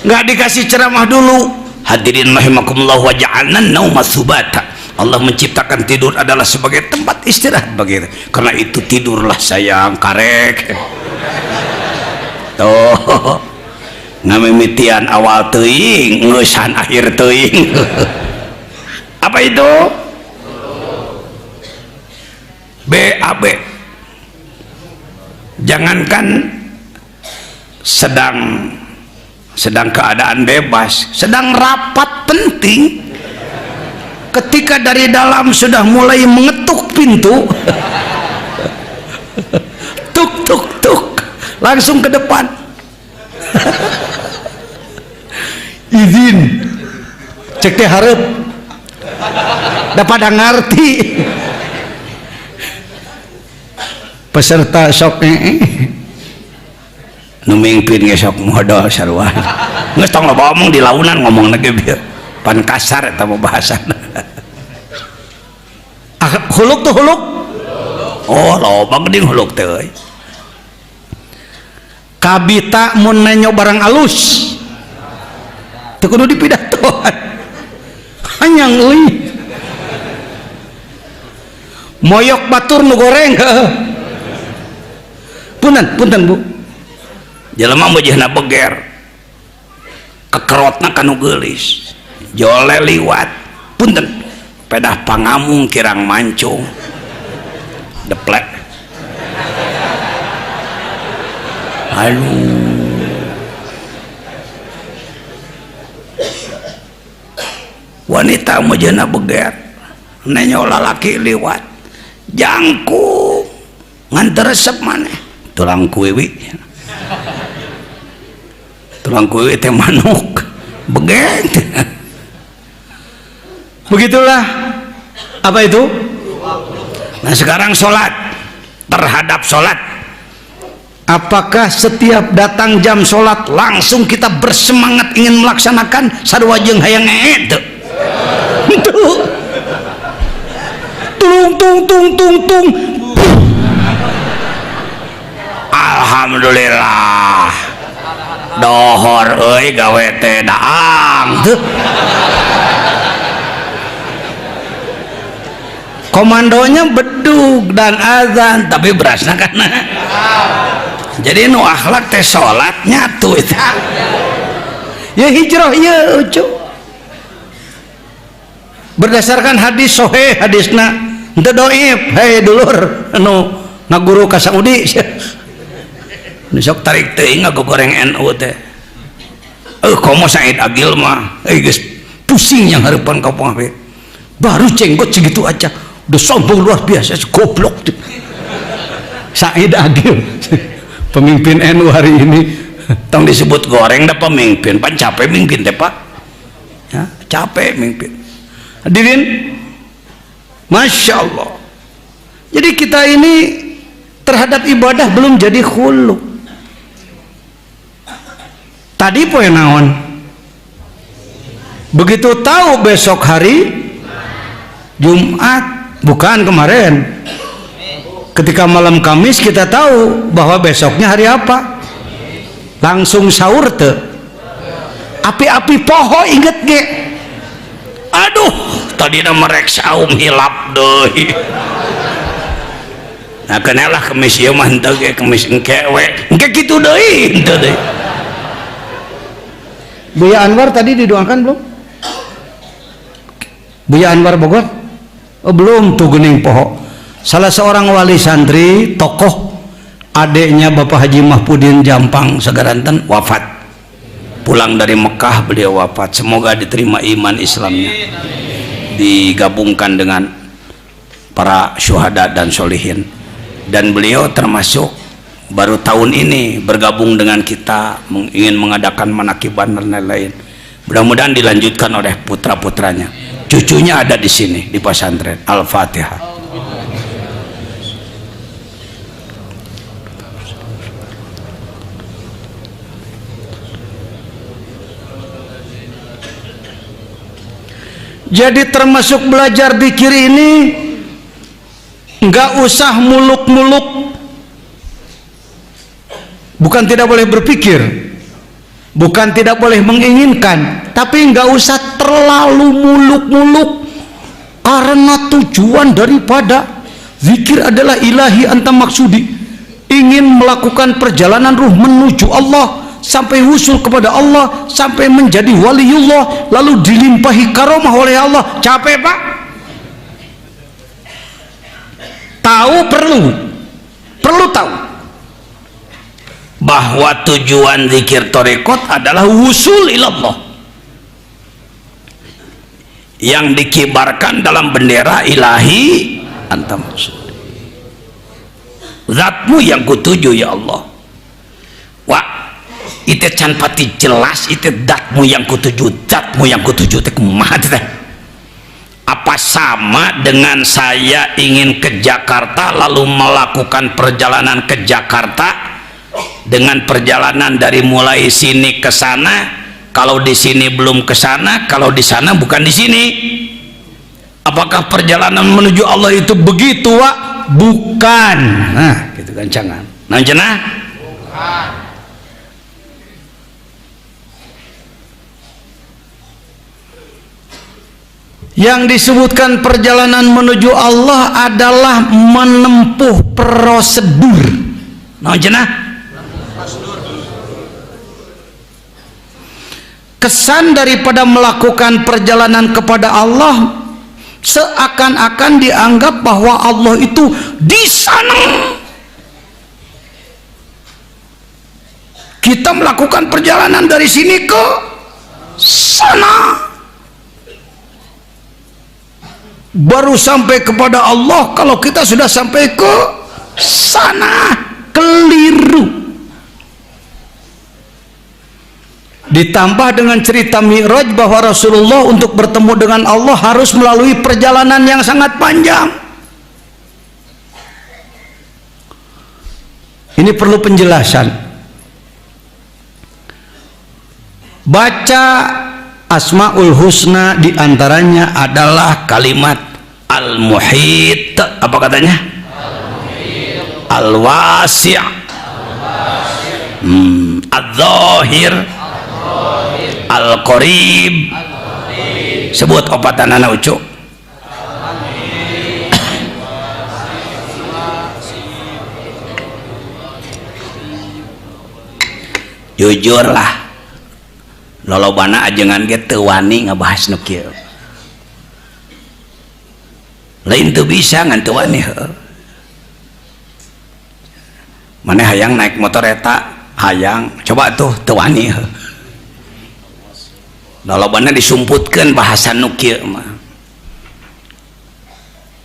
nggak dikasih ceramah dulu. Hadirin rahimakumullah wa ja'alna nauma subata, Allah menciptakan tidur adalah sebagai tempat istirahat bagi kita. Karena itu tidurlah sayang karek tuh ngamimitian awal teuing ngeusan akhir teuing apa itu BAB. Jangankan sedang keadaan bebas, sedang rapat penting, ketika dari dalam sudah mulai mengetuk pintu tuk tuk tuk langsung ke depan izin cek teh hareup dapat ngarti peserta sok nu mingpin ge sok modal sarua geus tong loba omong di launan ngomong lagi bieu pan kasar eta bahasana huluk tuh huluk oh loba geuning huluk teh kabita mun nenyo barang alus teu kudu dipidatoan hanyang euy moyok batur nu goreng punten Bu jelema mujihna beger kekerotna kanu geulis jole liwat punten pedah pangamung kirang mancung deplek aduh wanita mujihna beger nenyo lalaki liwat jangkung ngan resep maneh tulang kuiwi teh manuk begeng begitulah apa itu. Nah sekarang sholat, terhadap sholat apakah setiap datang jam sholat langsung kita bersemangat ingin melaksanakan sarua jeung hayang itu tung tung tung tung tung alhamdulillah dohor euy gawe teh daang komandonya bedug dan azan tapi berasna kana jadi nu akhlak teh salat nyatu eta ya hijrah ya ucu berdasarkan hadis sahih hadisna henteu dhaif hei dulur anu ngaguru ka Saudi nu sok tarik teuing ngagoreng NU teh komo Said Agil mah geus pusing yang harapan ka pangawe baru jenggot segitu aja udah sombong luar biasa goblok Said Agil pemimpin NU hari ini tong disebut goreng dah pemimpin pan capek mimpin teh Pak ya, capek mimpin hadirin Masya Allah jadi kita ini terhadap ibadah belum jadi khulu tadi poe naon begitu tahu besok hari Jumat bukan kemarin ketika malam Kamis kita tahu bahwa besoknya hari apa langsung sahur teu api-api poho inget ge aduh tadi merek saum hilap deui nah kenalah Kemis ieu mah henteu ge Kemis engke we engke kitu deui henteu deui Buya Anwar tadi didoakan belum Buya Anwar Bogor oh, belum tuh gening poho salah seorang wali santri tokoh adiknya Bapak Haji Mahpudin Jampang Segaranten wafat pulang dari Mekah beliau wafat semoga diterima iman Islamnya digabungkan dengan para syuhada dan solihin dan beliau termasuk baru tahun ini bergabung dengan kita ingin mengadakan manakiban dan lain-lain mudah-mudahan dilanjutkan oleh putra-putranya cucunya ada di sini di pesantren Al-Fatihah jadi termasuk belajar dzikir ini nggak usah muluk-muluk bukan tidak boleh berpikir bukan tidak boleh menginginkan tapi nggak usah terlalu muluk-muluk karena tujuan daripada zikir adalah ilahi anta maksudi ingin melakukan perjalanan ruh menuju Allah sampai wusul kepada Allah sampai menjadi waliullah lalu dilimpahi karomah oleh Allah capek Pak tahu perlu tahu bahwa tujuan zikir tarekat adalah wusul ilallah yang dikibarkan dalam bendera ilahi anta maksud zatmu yang kutuju ya Allah wah itu can pati jelas itu zatmu yang kutuju teh kumaha teh apa sama dengan saya ingin ke Jakarta lalu melakukan perjalanan ke Jakarta dengan perjalanan dari mulai sini ke sana kalau di sini belum ke sana kalau di sana bukan di sini apakah perjalanan menuju Allah itu begitu Wak? Bukan nah gitu kan jangan nah cenah bukan yang disebutkan perjalanan menuju Allah adalah menempuh prosedur nah cenah kesan daripada melakukan perjalanan kepada Allah seakan-akan dianggap bahwa Allah itu di sana kita melakukan perjalanan dari sini ke sana baru sampai kepada Allah kalau kita sudah sampai ke sana keliru ditambah dengan cerita Mi'raj bahwa Rasulullah untuk bertemu dengan Allah harus melalui perjalanan yang sangat panjang ini perlu penjelasan baca Asmaul Husna diantaranya adalah kalimat Al-Muhit apa katanya Al-Wasi' Al-Zahir Al-Qarib sebut opatan anak ucuk jujur lah lolobana ajengan ge teu wani ngabahas nu kieu lain teu bisa ngan teu wani mana hayang naik motor eta hayang coba tuh teu wani lolobana disumputkeun bahasan nu kieu mah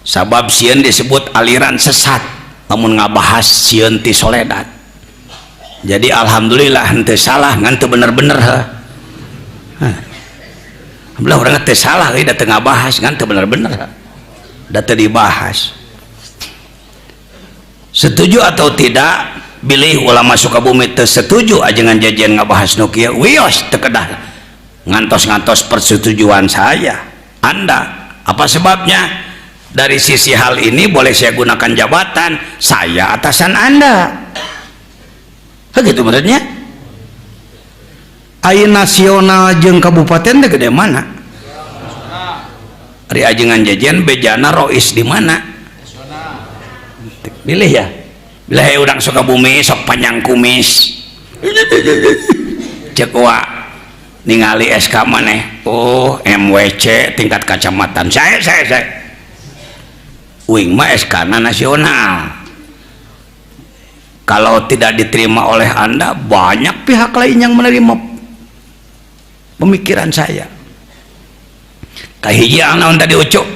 sabab sieun disebut aliran sesat namun ngabahas sieun ti soledad jadi alhamdulillah henteu salah ngan teu bener-bener alhamdulillah urang teu salah da teu ngabahas ngan teu bener-bener da teu dibahas. Setuju atau tidak bilih ulama Sukabumi teu setuju ajengan jajan ngabahas nu kieu wios teu kedah ngantos-ngantos persetujuan saya Anda. Apa sebabnya? Dari sisi hal ini boleh saya gunakan jabatan saya atasan Anda begitu maksudnya. Aya nasional jeung kabupaten teh gede mana ari ajengan jajan bejana rois di mana pilih ya bilih urang Sukabumi sok panjang kumis cek wa ningali SK maneh oh MWC tingkat kacamatan saya uing mah SK nasional. Kalau tidak diterima oleh Anda banyak pihak lain yang menerima pemikiran saya. Kahiji naon tadi ucuk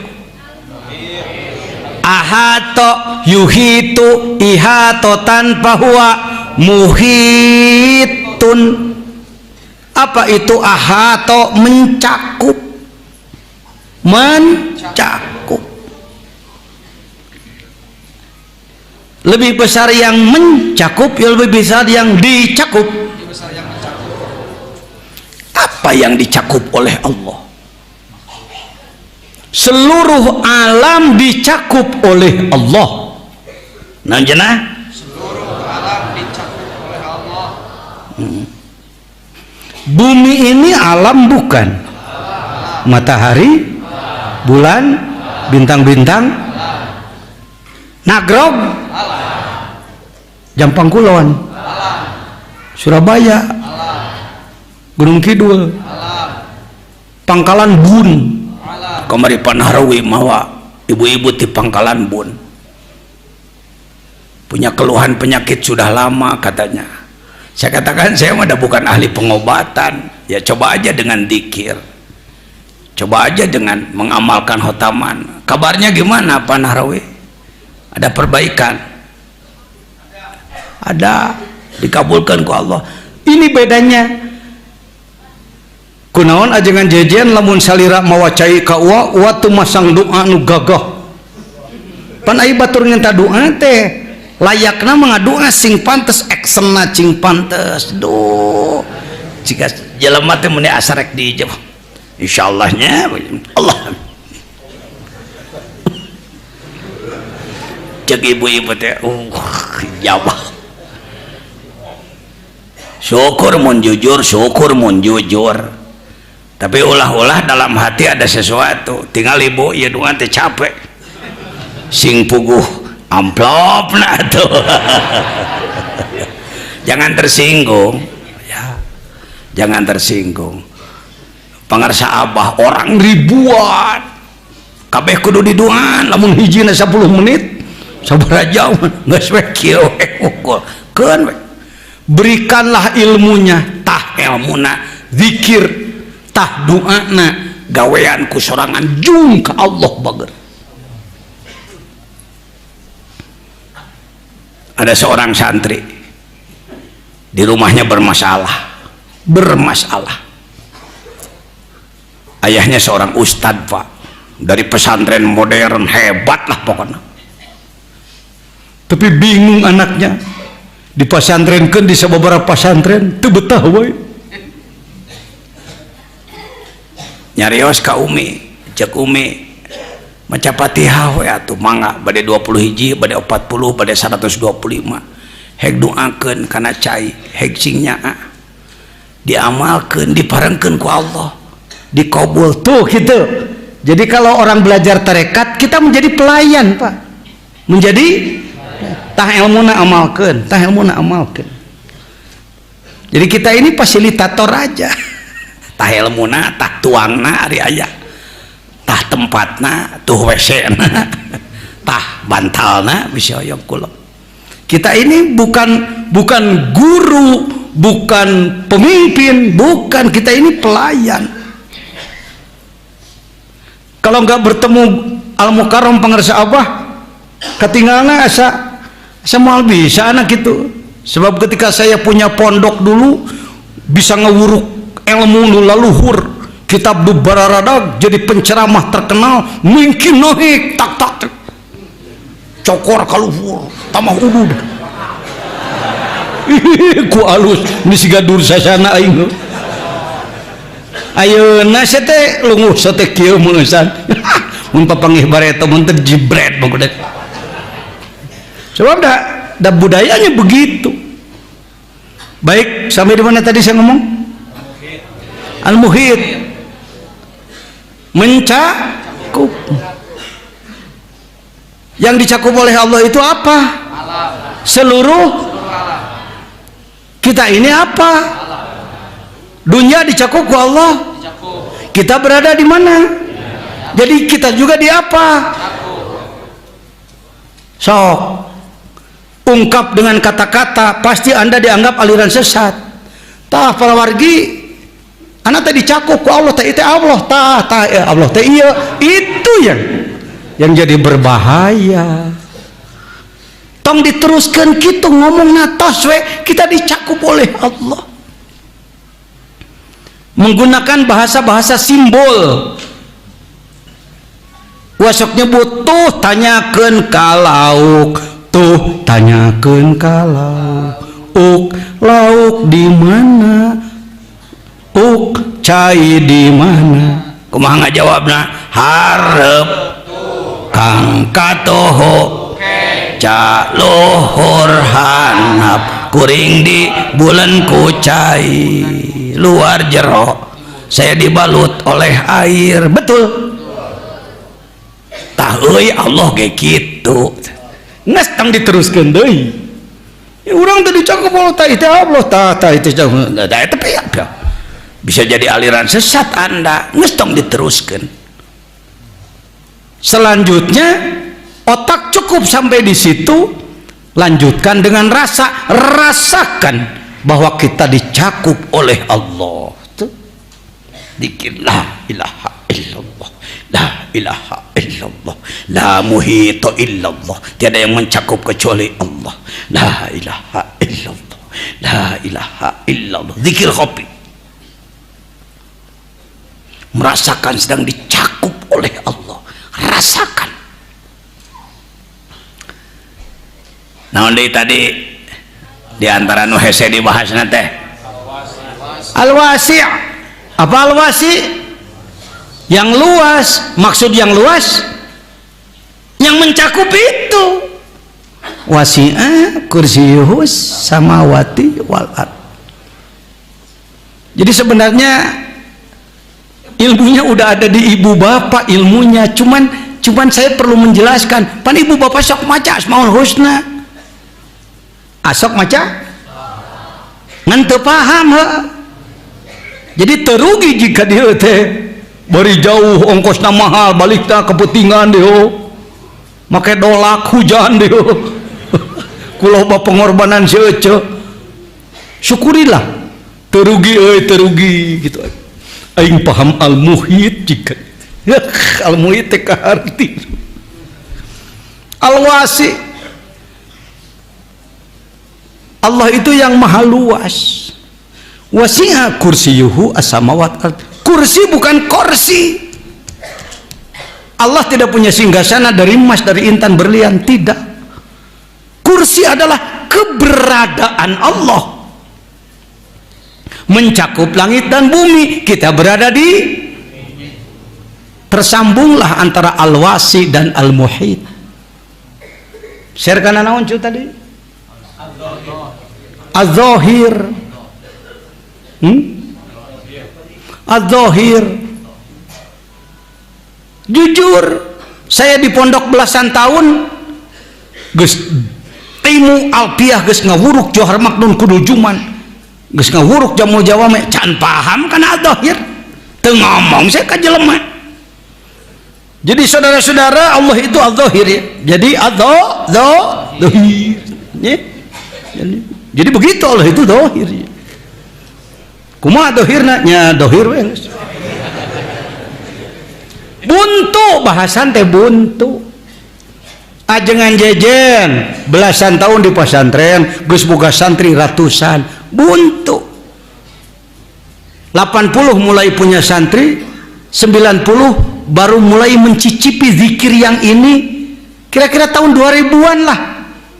ahato yuhitu ihatotan fahuwa muhitun. Apa itu ahato? Mencakup, lebih besar yang mencakup ya lebih besar yang dicakup. Apa yang dicakup oleh Allah? Seluruh alam dicakup oleh Allah. Nanjana seluruh alam dicakup oleh Allah. Bumi ini alam bukan? Matahari, bulan, bintang-bintang, Nagrog, Jampang Kulon, Surabaya, Gunung Kidul, Pangkalan Bun, kamari Panahrawi mawa ibu-ibu di Pangkalan Bun punya keluhan penyakit sudah lama katanya. Saya katakan saya mah bukan ahli pengobatan, ya coba aja dengan dzikir, coba aja dengan mengamalkan khotaman. Kabarnya gimana Pak Nahrawi? Ada perbaikan? Ada, dikabulkan ku Allah. Ini bedanya kunaon ajengan jejen lamun salira mawacai ka uwa tu masang doa nu gagah pan aya batur nginta doa teh layakna mengadua sing pantes eksena cing pantes do jika jelema teh mun asa rek dijawab insyaallah-nya Allah cek ibu-ibu teh jawab syukur mun jujur, syukur mun jujur, tapi ulah-ulah dalam hati ada sesuatu. Tinggal ibu ya doa teh capek sing puguh amplop nah tuh jangan tersinggung ya, jangan tersinggung. Pangarsa abah orang ribuan kabeh kudu diduaan lamun hijina 10 menit sabaraha jauh geus we kieu keun we. Berikanlah ilmunya tah ilmuna zikir tah doana gawean ku sorangan jung ka Allah bager. Ada seorang santri di rumahnya bermasalah ayahnya seorang ustadz pak dari pesantren modern hebat lah pokoknya, tapi bingung anaknya dipasantrenkeun di sababaraha pasantren teu betah we nyarios ka Umi cek Umi maca Fatihah we atuh mangga bade 20 hiji bade 40 bade 125 heg doakeun kana cai heg sing nyaa diamalkeun diparengkeun ku Allah dikabul tuh gitu. Jadi kalau orang belajar tarekat kita menjadi pelayan pak, menjadi tah ilmuna amalkeun, tah ilmuna amalkeun. Jadi kita ini fasilitator aja. Tah ilmuna, tah tuangna ari aya. Tah tempatna, tuh WC-na, tah bantalna bisa hoyong kula. Kita ini bukan guru, bukan pemimpin, bukan, kita ini pelayan. Kalau nggak bertemu Al-Mukarram pengersa Abah, ketinggalan asa semual bisa anak itu. Sebab ketika saya punya pondok dulu bisa ngewuruk ilmu laluhur, kitab Dubararadag, jadi penceramah terkenal, mungkin nohik tak cokor kaluhur tamah udud ku alus ini siga dur sasana aing ayeuna teh lunguh teh kieu meusan mun papanggih bareta mun teh jibret bagudet sebab da budayanya begitu. Baik, sampai di mana tadi saya ngomong? Al-muhit, mencakup. Yang dicakup oleh Allah itu apa? Seluruh kita ini apa? Dunia dicakup oleh Allah. Kita berada di mana? Jadi kita juga di apa? Sok ungkap dengan kata-kata, pasti Anda dianggap aliran sesat. Tah para wargi, Anda tadi dicakup ku Allah, tah itu Allah, tah Allah teh iya, itu yang jadi berbahaya. Tong diteruskan gitu ngomong natos we, kita dicakup oleh Allah. Menggunakan bahasa-bahasa simbol. Wasok nyebut tuh tanyakeun ka lauk, tuh tanyakeun ka lauk, lauk di mana? Cai di mana? Kumaha ngajawabna? Hareup kang katoho ca lohor hanap kuring di bulan kucai luar jero saya dibalut oleh air. Betul tah euy Allah ge kitu nges tang diteruskeun deui ya urang teh dicakup Allah tah itu Allah tah itu da eta bisa jadi aliran sesat Anda nges tong diteruskeun. Selanjutnya otak cukup sampai di situ, lanjutkan dengan rasa, rasakan bahwa kita dicakup oleh Allah. Tuh. Dikir la ilaha illallah, la ilaha illallah, la muhito illallah, tiada yang mencakup kecuali Allah, la ilaha illallah, la ilaha illallah. Zikir kopi, merasakan sedang dicakup oleh Allah. Rasakan. Nah, tadi di antara nu hese dibahas teh al-wasi'. Apa al-wasi'? Yang luas. Maksud yang luas yang mencakup itu. Wasi'a kursiyuhus samawati wal ard. Jadi sebenarnya ilmunya udah ada di ibu bapak, ilmunya cuman saya perlu menjelaskan. Pan ibu bapak sok maca Asmaul Husna, asok maca ngan teu paham he. Jadi terugi jika dia teh bari jauh ongkosna mahal balikna kepentingan dia make dolak hujan dia kuloba pengorbanan seuceu. Syukurilah terugi terugi gitu. Aing paham al-muhit jika al-muhit teh arti al-wasi. Allah itu yang maha luas. Wasi'a kursiyuhu as-samawat al. Kursi bukan kursi. Allah tidak punya singgasana dari emas, dari intan, berlian, tidak. Kursi adalah keberadaan Allah, mencakup langit dan bumi. Kita berada di, tersambunglah antara al-wasi dan al-muhit. Share kana naon cu tadi? Az-zahir. Az-zahir. Jujur, saya di pondok belasan tahun geus timu alpiah geus ngawuruk johar maknun kudu juman. geus ngawuruk jamu Jawa mah can paham kana adzahir teu ngomong saya ka jelema. Jadi saudara-saudara, Allah itu adzahir ya. Jadi adzahir ya. Jadi begitu Allah itu dzahir ya. Kumaha dzahirna nya dzahir we geus. Buntu bahasan teh buntu. Ajengan jejen belasan tahun di pesantren geus boga santri ratusan buntu. 80 mulai punya santri, 90 baru mulai mencicipi zikir yang ini. Kira-kira tahun 2000-an lah.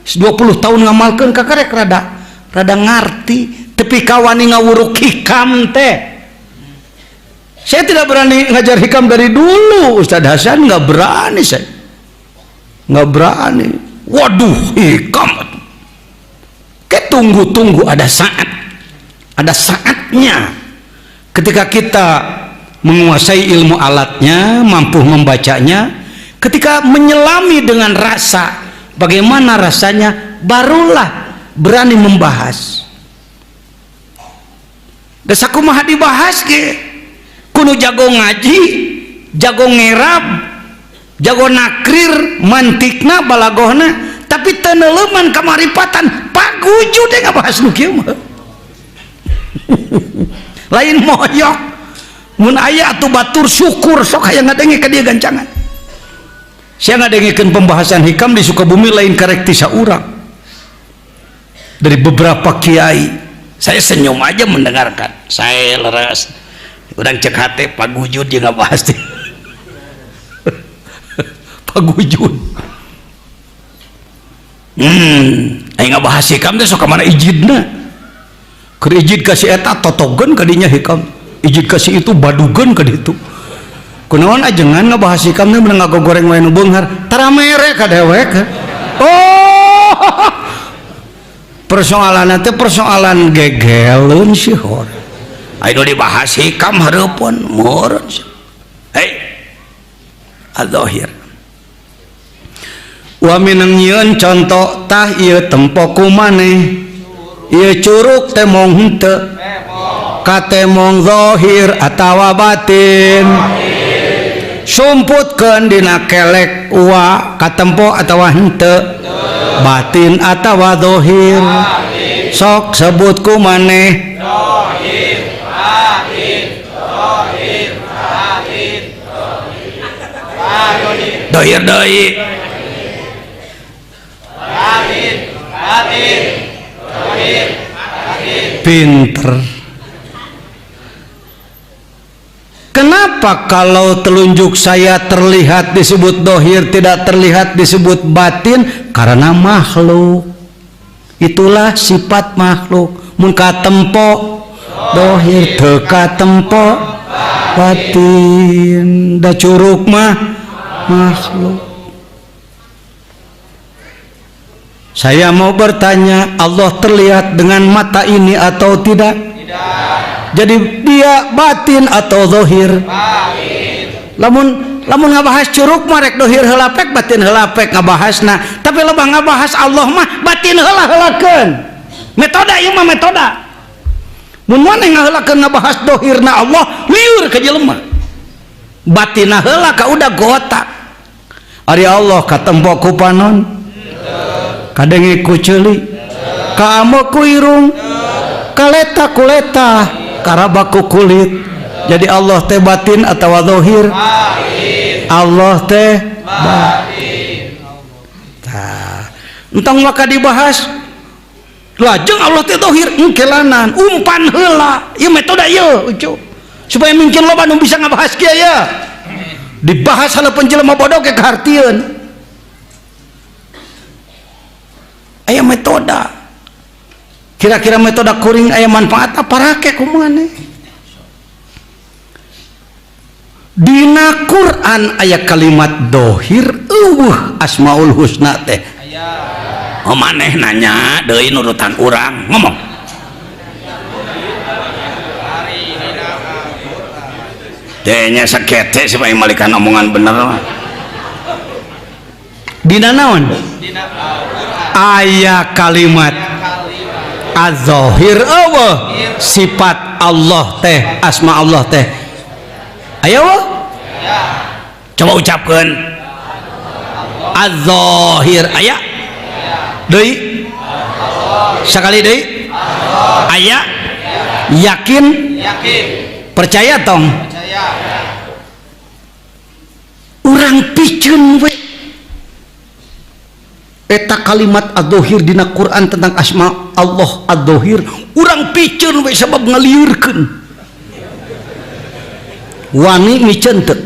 20 tahun ngamalkeun kakarek rada ngarti, tapi kawani ngawuruk hikam teh. Saya tidak berani ngajar hikam dari dulu, Ustaz Hasan nggak berani saya. Nggak berani. Waduh, hikam kayak tunggu ada saatnya ketika kita menguasai ilmu alatnya, mampu membacanya, ketika menyelami dengan rasa bagaimana rasanya, barulah berani membahas. Geus kumaha dibahas ge, kudu jago ngaji, jago ngerab, jago nakrir, mantikna, balagohna, tapi teu neuleuman kamaripatan, paguju deh ngabahas nu kieu mah. Lain moyok, mun aya atuh batur syukur sok aya ngadenge ka dieu gancangan. Saya ngadengikeun pembahasan hikam di Sukabumi lain karek ti saurang. Dari beberapa kiai, saya senyum aja mendengarkan. Saya leres, urang cek hate pagujud dia ngabahas teh. Pagujud. Aing ngabahas hikam teh sok ka mana ijidna. Keur ijid ka si eta totogeun ka dinya hikam. Ijid ka si itu badugeun ka ditu. Kunaon ajengan ngabahas hikam teh menang ngagoreng wae nu beunghar. Tara mere ka dewek. Oh. Persoalan teh persoalan gegeleun si hor. Aya dibahas hikam hareupeun meureun. Hei. Adzahir. Wa minangieun contoh tah ieu tempo ku maneh. Ieu curug teh mong henteu. Ka teh mong zahir atawa batin. Sumputkeun dina kelek wa katempo atawa henteu, batin atawa zahir. Sok sebut ku maneh zahir, batin, zahir, batin, zahir deui. Batin, batin, zahir, batin. Pinter. Kenapa kalau telunjuk saya terlihat disebut dohir, tidak terlihat disebut batin? Karena makhluk. Itulah sifat makhluk. Mun katempo dohir, teu katempo batin. Da curug mah makhluk. Saya mau bertanya, Allah terlihat dengan mata ini atau tidak? Tidak. Jadi dia batin atau zahir? Batin. Lamun ngabahas curug mah rek dohir heula pek, batin heula pek ngabahasna. Tapi loba ngabahas Allah mah batin heula heulakeun. Metoda ieu mah metoda. Mun maneh ngaheulakeun ngabahas dohirna Allah, liur ka jelema. Batinna heula ka udah gotak. Ari Allah katempo ku panon? Kadenge ku ceuli? Ka amo ku irung? Kaleta kuleta? Karabaku kulit. Jadi Allah teh batin atau zahir? Allah teh batin. Tah, entong maka dibahas. Lajeng Allah teh zahir engkelanan, umpan heula. Ieu metode ieu, ucu. Supaya mungkin loba nu bisa ngabahas kieu ya. Dibahas haleupun jelema bodoh ke kahartieun. Aya metode. Kira-kira metode kuring aya manfaat apa rake kumaneh? Dina Quran aya kalimat dohir asmaul husna teh. Oh maneh nanya deui nurutan urang ngomong. Tehnya sakete supaya malikan omongan bener mah. Dina naon? Aya kalimat Az-zahir apa sifat Allah teh, asma Allah teh ayo coba ucapkan az-zahir aya deui sekali deui aya yakin percaya tong urang pikeun we eta kalimat ad-dhahir dina Quran tentang asma Allah ad-dhahir urang pikeun we sabab ngaliurkeun wani miceun teu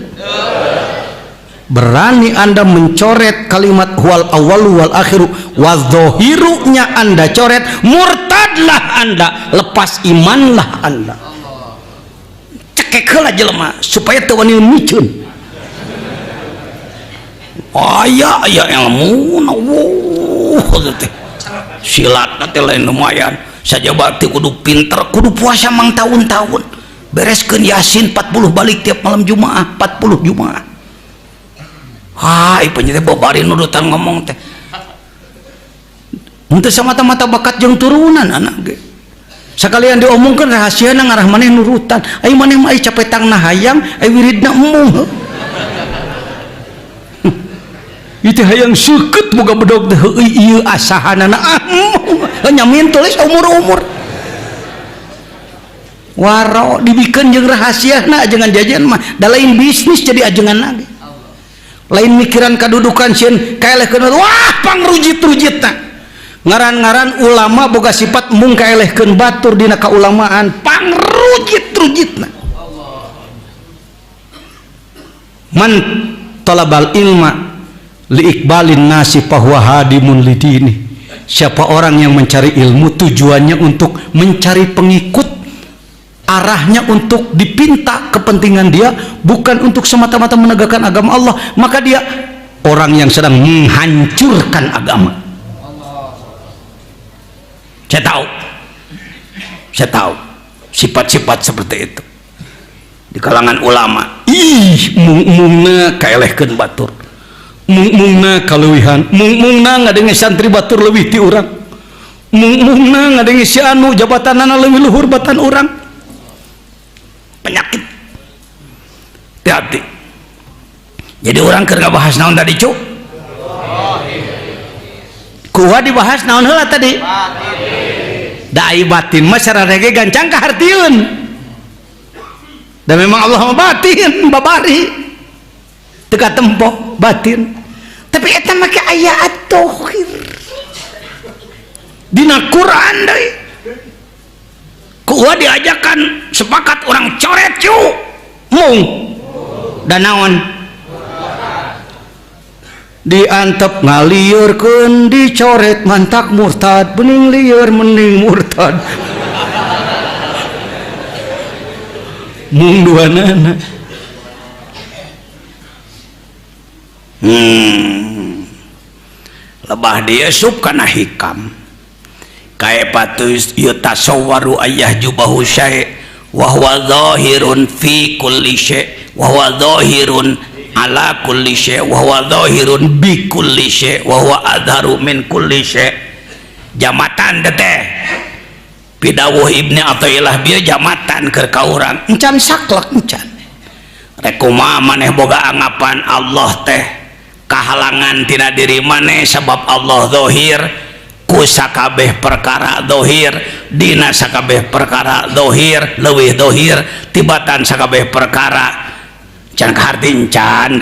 berani anda mencoret kalimat huwal awwalu wal akhiru wadh-dhahirunya anda coret murtadlah anda lepas imanlah anda cekek heula jelema supaya teu wani miceun aya ilmu silat nanti lain lumayan saja bakti kudu pinter kudu puasa mang tahun-tahun bereskeun yasin 40 balik tiap malam Jumaah 40 Jumaah hai penyetir babari nurutan ngomong teh untuk semata-mata bakat jeung turunan anak ge sekalian diomongkeun rahasiana ngarah maneh nurutan ai maneh mah ai capetang na hayang ai wiridna emung itu hayang seukeut boga bedog teh ieu asahanana nyamin tulis umur-umur waro dibikeun jeung rahasiana ajengan jajan mah da lain bisnis jadi ajengan lagi lain mikiran kadudukan sieun kaelehkeun wah pangrujit-rujitna ngaran-ngaran ulama boga sifat mung kaelehkeun batur dina kaulamaan pangrujit-rujitna man talabal ilma liikbalin nasi fahuwa hadimun lidini siapa orang yang mencari ilmu tujuannya untuk mencari pengikut arahnya untuk dipinta kepentingan dia bukan untuk semata-mata menegakkan agama Allah maka dia orang yang sedang menghancurkan agama saya tahu sifat-sifat seperti itu di kalangan ulama mungna kaelehkeun batur mungna kaluwihan mungna ngadenge santri batur leuwih ti urang mungna ngadenge si anu jabatanana leuwih luhur batan urang penyakit hati-hati jadi orang keur ngabahas naon tadi cu kuha dibahas naon heula tadi dai batin mah sararege gancang kahartieun dan memang Allah batin babari teka tempo batin tapi eta make aya at-tauhid dina Quran deui kuwa diajakan sepakat orang coret cu mung dan naon diantep ngaliurkeun dicoret mantak murtad bening lieur mending murtad mung duanana lebah dia sub kana hikam kaya patus yutasawwaru ayah jubahu syai' wa huwa zahirun fi kulli syai' wa huwa zahirun ala kulli syai' wa huwa zahirun bi kulli syai' wa huwa adharu min kulli syai' jamatan teh pidawuh Ibnu Athaillah bieu jamatan keur ka urang encan saklek encan rek kumaha maneh boga anggapan Allah teh kahalangan tina diri maneh sebab Allah zahir ku sakabeh perkara zahir dina sakabeh perkara zahir leuwih zahir tibatan sakabeh perkara can kaharti encan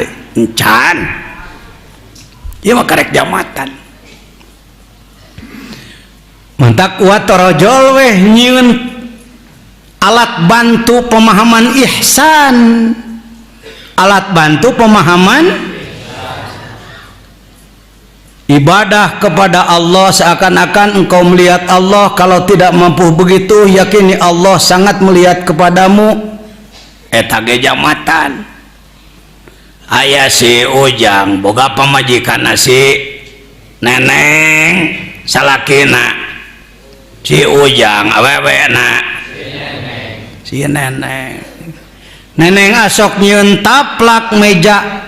ieu mah karek jamatan mantak kuat torojol weh nyieun alat bantu pemahaman ihsan alat bantu pemahaman ibadah kepada Allah seakan-akan engkau melihat Allah kalau tidak mampu begitu yakini Allah sangat melihat kepadamu eta ge jamatan aya si Ujang boga pamajikanna si neneng salakina si Ujang awewena si neneng asok nyieun taplak meja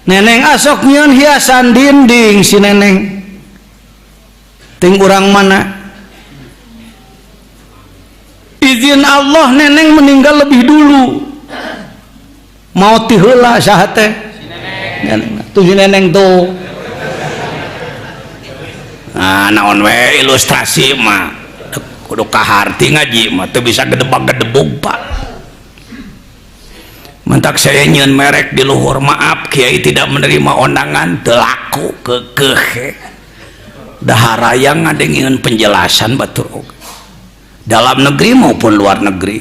neneng asok nyieun hiasan dinding si neneng ting urang mana izin Allah neneng meninggal lebih dulu mau tiheula saha teh tuh neneng tuh naon we ilustrasi mah kudu kaharti ngaji mah teu bisa gedebak-gedebug Pak. Mentak saya nyeun merek di luhur, maaf Kiai tidak menerima undangan, teu laku keukeuh daharayang ngadengieun penjelasan batur dalam negeri maupun luar negeri.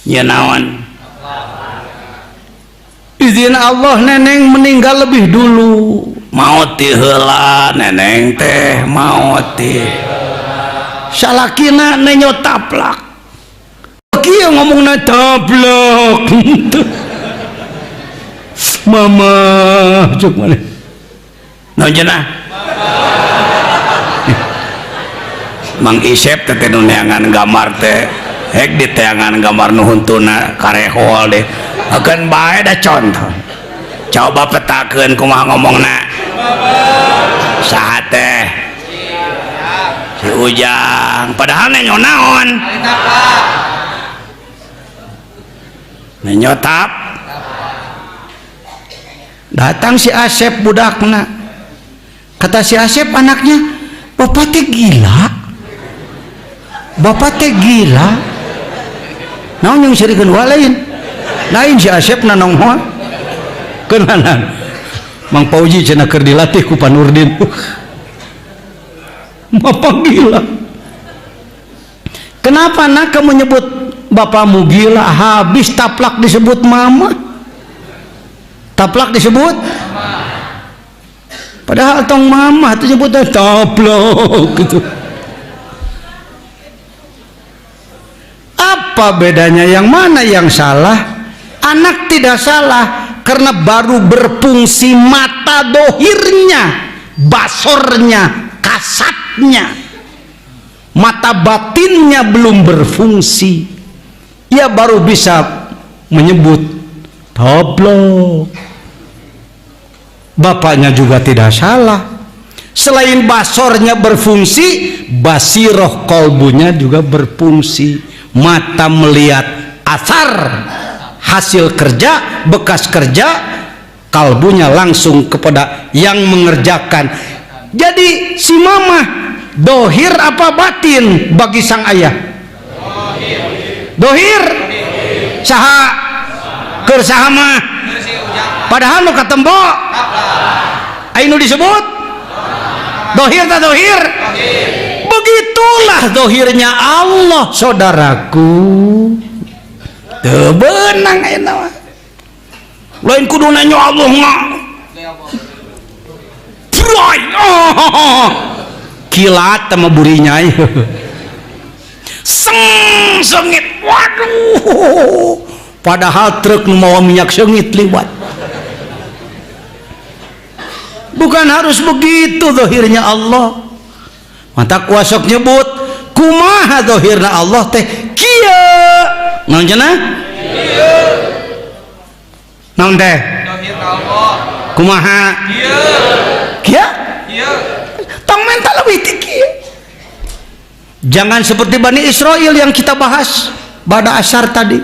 Nya naon? Izin Allah neneng meninggal lebih dulu. Maot ti heula neneng teh maot ti. Salakina nenyo taplak. Kieu ngomongna taplak. Mama cuk maneh. Naon cenah? Mang Isep teh nu neangan gambar teh hek di teangan gambar nu huntuna karehol deh. Akan bae da contoh. Coba petakeun kumaha ngomongna. Saha teh? Si Ujang. Padahal nenyo naon? Nenyo tap. Datang si Asep budakna. Kata si Asep anaknya, "Bapak teh gila. Bapak teh gila." Naon yang sirikeun walain? Lain si Asep nanong moal. Kenanan. Mang Pauji cenah keur dilatih ku Panurdin. Bapak gila. Kenapa nak kamu nyebut bapakmu gila? Habis taplak disebut mama. Taplak disebut padahal tong mama itu nyebutnya taplak gitu. Apa bedanya, yang mana yang salah? Anak tidak salah karena baru berfungsi mata dohirnya, basornya, kasatnya, mata batinnya belum berfungsi. Ia baru bisa menyebut tablok. Bapaknya juga tidak salah. Selain basornya berfungsi, basiroh kolbunya juga berfungsi. Mata melihat asar hasil kerja, bekas kerja, kalbunya langsung kepada yang mengerjakan. Jadi si mama dohir apa batin bagi sang ayah? Dohir. Saha keur saha mah? Padahal nu katembok anu disebut dohir tak dohir? Begitulah dohirnya Allah, saudaraku. Teu beunang ayeuna mah. Lain kudu nanya Allah mah. Prai. Kilat sama burinya. Sengit. Waduh. Padahal truk mau minyak sengit liwat. Bukan harus begitu dohirnya Allah. Mata kuasok nyebut kumaha dohirna Allah teh kieu. Naon cenah? Kieu. Naon teh? Dohirna Allah. Kumaha? Kieu. Kieu? Kieu. Tong mental leuwih ti kieu. Jangan seperti Bani Israel yang kita bahas pada asar tadi.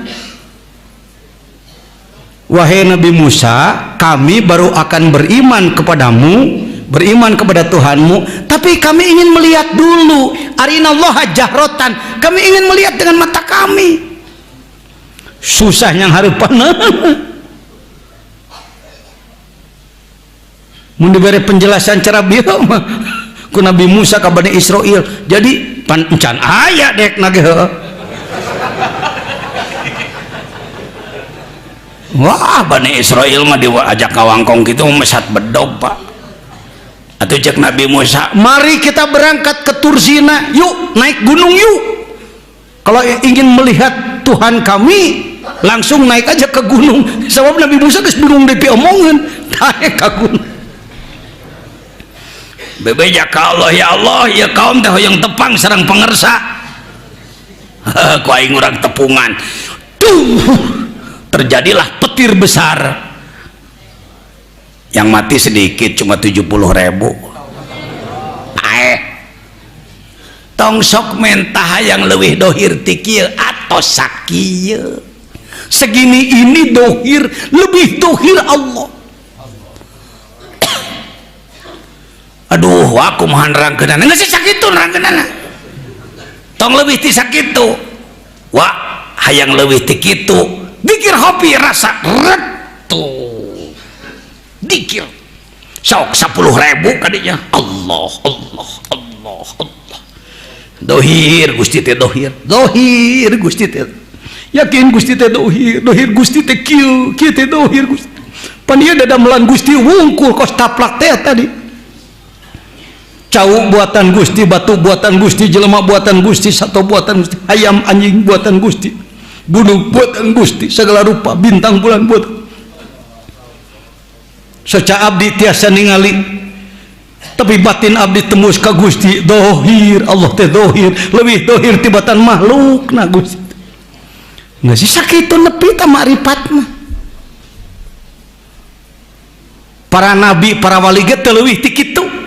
Wahai Nabi Musa, kami baru akan beriman kepadamu, beriman kepada Tuhanmu, tapi kami ingin melihat dulu. Arinallaha jahrotan, kami ingin melihat dengan mata kami. Susah yang hareupan. Mun dibere penjelasan cara bieu mah ku Nabi Musa ka Bani Israel. Jadi pan encan aya dek nage heueuh. Wah, Bani Israel mah diajak kawangkong gitu mesat bedog Pak. Atau cek Nabi Musa, mari kita berangkat ke Tursina, yuk naik gunung yuk. Kalau ingin melihat Tuhan kami, langsung naik aja ke gunung. Sebab Nabi Musa geus bingung deui omongkeun, naik ke gunung. Bebeja ka Allah, ya Allah, ya kaum teh hoyong tepang sareng pangersa. Ku aing urang tepungan. Terjadilah petir besar. Yang mati sedikit cuma 70.000. tong sok mentah yang leuwih dohir ti kieu atau sakieu. Segini ini dohir, lebih dohir Allah. Aduh, aku mah nerangkeunana geus sakitu nerangkeunana. Tong leuwih ti sakitu. Wah, hayang leuwih ti kitu. Dikir hobi rasa retu. Dikir. Sok 10.000 kadinya. Allah. Dohir Gusti teh dohir. Dohir Gusti teh. Yakin Gusti teh dohir. Dohir Gusti teh kieu teh dohir Gusti. Pan ieu dadamelan Gusti wungkul kos taplak teh tadi. Cau buatan Gusti, batu buatan Gusti, jelema buatan Gusti, sato buatan Gusti, ayam anjing buatan Gusti, gunung buatan Gusti, segala rupa bintang bulan buatan. Seca abdi tiasa ningali, tapi batin abdi tembus ka Gusti. Dohir Allah teh dohir, lebih dohir tibatan makhluk na Gusti. Nggak sih sakitu nepi ta makrifat mah. Para nabi, para wali ge teu leuwih ti kitu.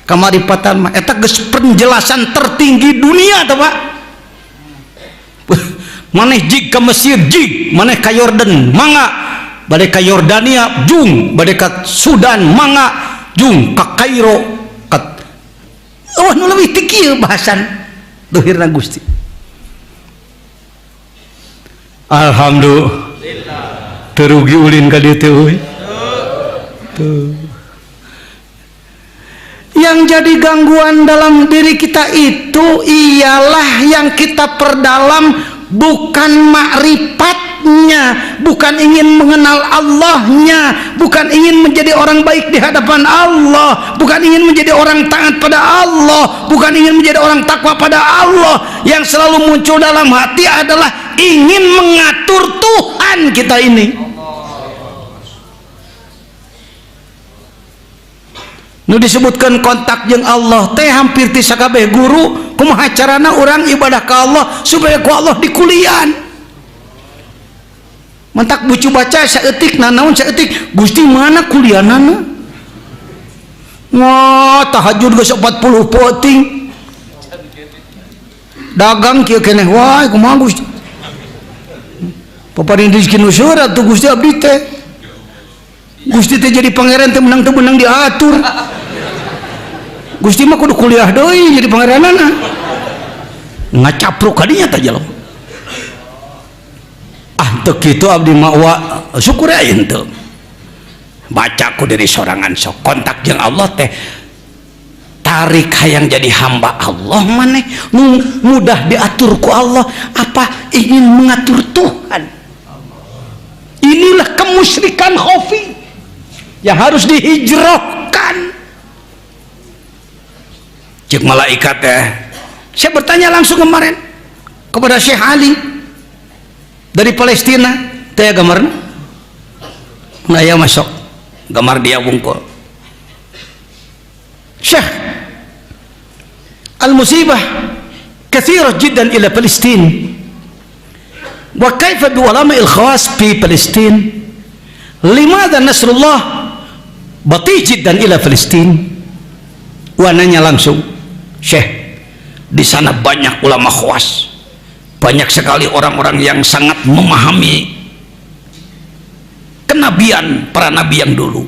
Kamaripatan mah eta geus penjelasan tertinggi dunia tah Pak. Maneh jig ka Mesir jig, maneh ka Yordan mangga, bade ka Yordania jung, bade ka Sudan mangga jung, ka Kairo ka oh nu leuwih ti kieu bahasan dohirna Gusti. Alhamdulillah. Terugi ulin ka dieu teh euy. Tuh. Yang jadi gangguan dalam diri kita itu ialah yang kita perdalam bukan makrifatnya, bukan ingin mengenal Allahnya, bukan ingin menjadi orang baik di hadapan Allah, bukan ingin menjadi orang taat pada Allah, bukan ingin menjadi orang takwa pada Allah. Yang selalu muncul dalam hati adalah ingin mengatur Tuhan kita ini. Nu disebutkan kontak jeung Allah teh hampir ti sakabeh guru kumaha carana urang ibadah ka Allah supaya ku Allah dikulian. Mentak bucu baca saeutik nanaon saeutik Gusti mana kulianana? Wah, tahajud geus 40 poting. Dagang kieu keneh wae kumaha Gusti? Paparin rezeki nu seurat tuh Gusti abdi teh. Gusti teh jadi pangeran teh menang diatur. Gusti mah kudu kuliah deui jadi pangeranana. Ngacapruk kadinya teh jelema. Ah teu kitu abdi mah wa syukur aya henteu. Baca ku dari sorangan sok kontak jeung Allah teh tarik hayang jadi hamba Allah maneh nu mudah diatur ku Allah apa ingin mengatur Tuhan. Inilah kemusyrikan khafi yang harus dihijrahkan. Cek malaikat ya. Saya bertanya langsung kemarin kepada Syekh Ali dari Palestina, teh gambar. Nah ya masuk gambar dia wungkul. Syekh al-musibah kathirah jiddan ila Palestin. Wa kaifa bi ulama al-khawas fi Palestin? Limadha nasrullah bati jiddan ila Palestin? Wa nanya langsung, Syekh, di sana banyak ulama khawas, banyak sekali orang-orang yang sangat memahami kenabian para nabi yang dulu.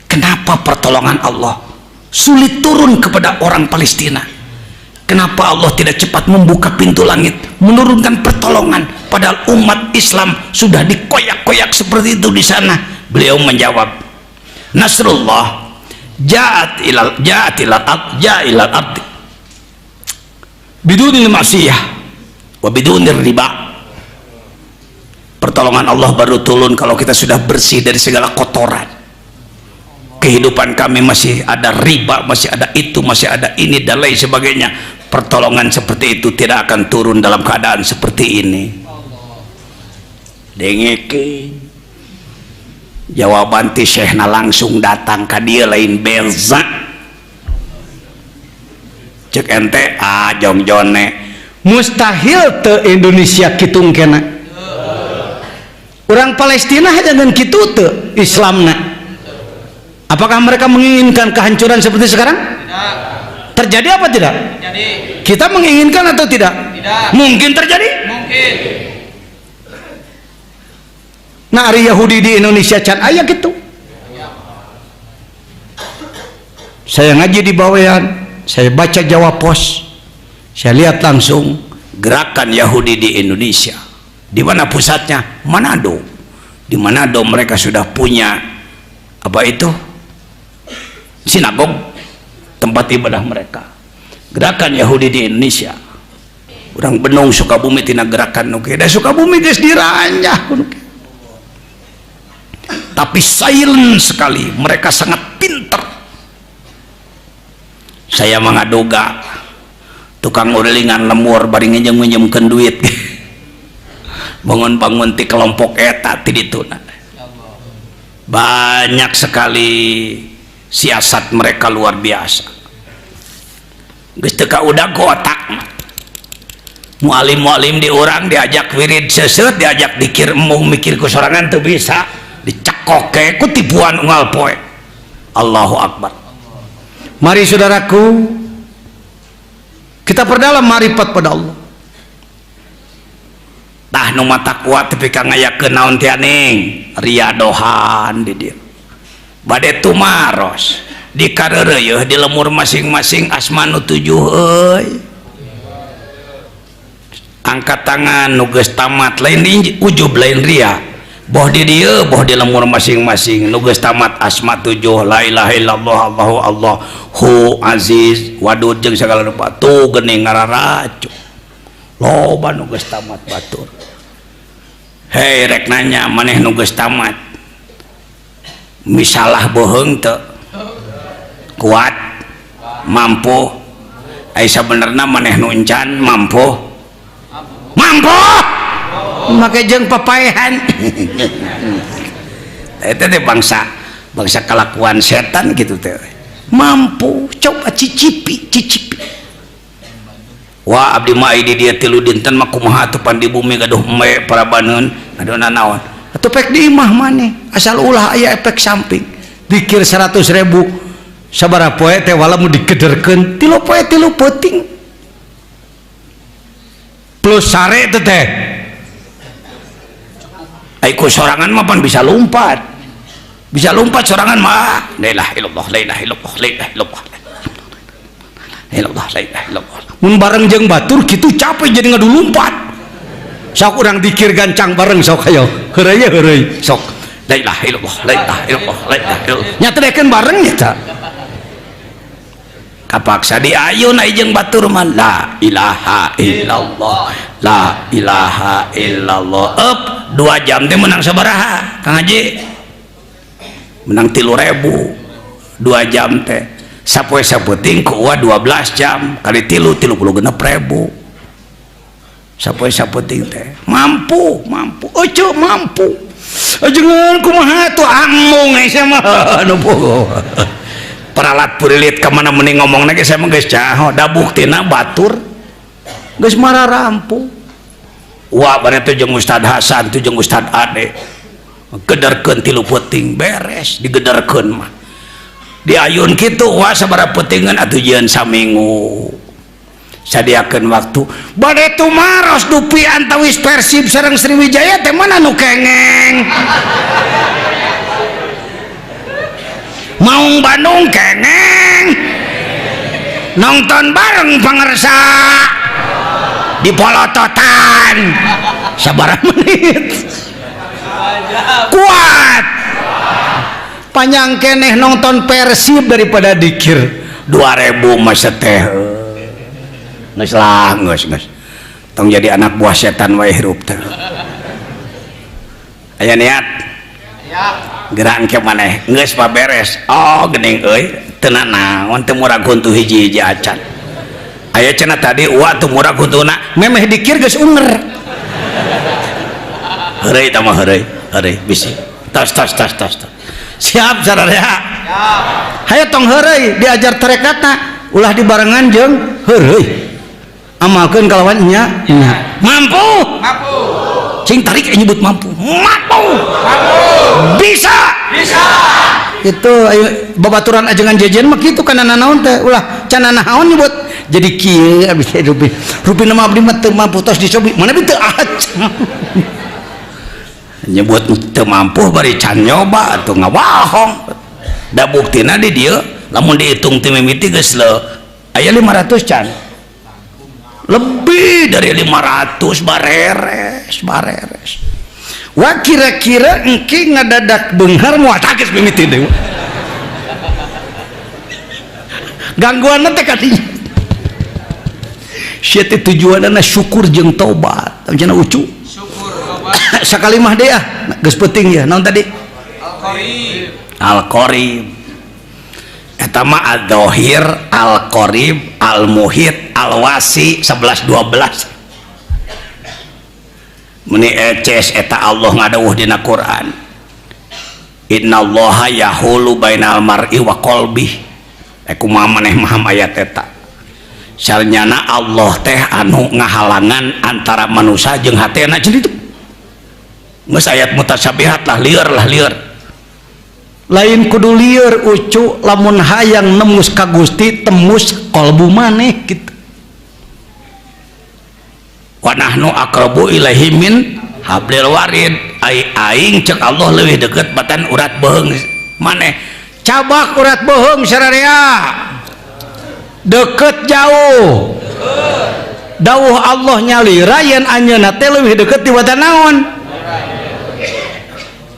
Kenapa pertolongan Allah sulit turun kepada orang Palestina? Kenapa Allah tidak cepat membuka pintu langit, menurunkan pertolongan, padahal umat Islam sudah dikoyak-koyak seperti itu di sana? Beliau menjawab, Nasrullah ja'at ilal abdi bidunil ma'siyah wa bidunir riba. Pertolongan Allah baru turun kalau kita sudah bersih dari segala kotoran. Kehidupan kami masih ada riba, masih ada itu, masih ada ini dan lain sebagainya. Pertolongan seperti itu tidak akan turun dalam keadaan seperti ini. Dengeke jawaban ti Syekhna langsung datang ke dia lain belza. Cek ente jongjone mustahil te Indonesia kitung kena. Orang Palestina jangan kitu te Islamna. Apakah mereka menginginkan kehancuran seperti sekarang? Terjadi apa tidak? Jadi Kita menginginkan atau tidak? tidak Mungkin terjadi. mungkin. Nah, hari Yahudi di Indonesia can aya gitu. Saya ngaji di Bawean, saya baca Jawa Pos, saya lihat langsung gerakan Yahudi di Indonesia. Di mana pusatnya? Manado. Di Manado mereka sudah punya apa itu? Sinagog, tempat ibadah mereka. Gerakan Yahudi di Indonesia. Orang Benung Sukabumi tina gerakan nuke. Da Sukabumi geus diranjah nuke. Tapi silent sekali, mereka sangat pintar. Saya mengadoga tukang urelingan lemur bari nginjem-nginjemkeun duit. Bangun-bangun ti kelompok eta ti dituna. Banyak sekali siasat mereka luar biasa. Geus teu kaudag otak. Mualim-mualim di urang diajak wirid seuseut, diajak dikir embung mikir ku sorangan teu bisa, dicekoke ku tipuan unggal poe. Allahu Akbar. Mari saudaraku, kita perdalam marifat pada Allah. Tah nu mata kuat tapi ka ngayakeun naon teh aning riadohan di dieu. Bade tumaros dikareureuh di lemur masing-masing asma nu 7 euy. Angkat tangan nu geus tamat lain ujub lain ria. Boh di dieu boh di lemur masing-masing nu geus tamat asma 7 la ilaha illallah Allahu Allah hu aziz wadud jeung sagala rupa tuh geuning ngararacu. Loba nu geus tamat batur. Hei rek nanya maneh nu geus tamat misalah bohong teu kuat mampu ai sabenerna maneh nu encan mampu Make jeung papaehan. eta teh bangsa kelakuan setan gitu teh. Mampu, coba cicipi. Wah abdi mah di dia 3 dinten mah kumaha atuh pan di bumi gaduh embe parabaneun gaduh nanaon. Atuh pek di imah maneh, asal ulah aya efek samping. Dikir 100.000 sabaraha poe teh walamu digederkeun 3 poe 3 peuting. Plus sare teh teh. Ai ku sorangan mah pan bisa lompat. Bisa lompat sorangan mah. La ilaha illallah, la ilaha illallah, la ilaha illallah. La ilaha illallah. Mun bareng jeung batur kitu capek jadi ngadu lompat. Sok urang dikir gancang bareng sok hayo. Heureuy heureuy sok. La ilaha illallah, la ilaha illallah, la ilaha illallah. Nyatedekeun bareng nya. Kapaksa di ayun ai jeung batur mah la ilaha illallah, la ilaha illallah. 2 jam teh menang sabaraha Kang Haji? Menang 3.000 2 jam teh sapoe saputing ku 12 jam kali 36.000 sapoe saputing teh mampu ojo mampu ajengan kumaha tuh amung saya mah anu peralat purilit kemana mending ngomong lagi saya mah geus caho da buktina batur geus marah rampu. Wah bari teh jeung Ustad Hasan teh jeung Ustad Ade gederkeun 3 peuting beres digederkeun mah diayun kitu wah sabaraha peutingan atuh jieun saminggu sadiakeun waktu bade tumaros dupi antawis Persib sareng Sriwijaya teh mana nu kengeng Maung Bandung kengeng nonton bareng pangersa di polototan sabaraha menit kuat Panjang keneh nonton Persib daripada dikir 2.000 masa teh geus lah geus tong jadi anak buah setan wae hirup teh aya niat gerak ke maneh geus beres oh geuning euy teu naon teu murag huntu hiji-hiji acan aya cenah tadi wa teu murag huntuna memeh dikir geus unger heureuy tah mah heureuy bisi tos siap sadaya hayo tong heureuy diajar tarekatna ulah dibarengan jeung heureuy amalkeun kalawan nya mampu cing tarik nyebut mampu bisa itu ayo babaturan ajengan jejen mah kitu kana naon teh ulah cenah naon nyebut jadi kieu abis rupi nama abdi mah teu mampu tos dicobi mana bi teu acang nyebut teu mampu bari can nyoba atuh ngawahong da buktina di dieu lamun dihitung ti mimiti geus aya 500 can lebih dari 500 bareres wah kira-kira engke ngadadak beunghar moal takis mimiti deui gangguan teh kadinya sia teh tujuanna syukur jeung tobat cenah ucu syukur tobat sakali mah deh geus peuting ya naon tadi Al-Qarib eta mah Al-Dhahir, Al-Qarib, Al-Muhit, Al-Wasi 11 12 meni eces eta Allah ngadawuh dina Quran innallaha yahulu bainal mar'i wa qalbi kumaha maneh maham ayat eta sarnyana Allah teh anu ngahalangan antara manusia jeung hatena jadi itu geus ayat mutasabihat lah lieur lain kudu lieur ucu lamun hayang nemus ka Gusti tembus kalbu maneh kitu wa nahnu aqrabu ilaihi min hablil warid aing cek Allah leuwih deukeut batan urat beheung maneh cabak urat beheung sararea deket jauh dawuh Allah nyalira yen anjeunna teh leuwih deukeut ti batan naon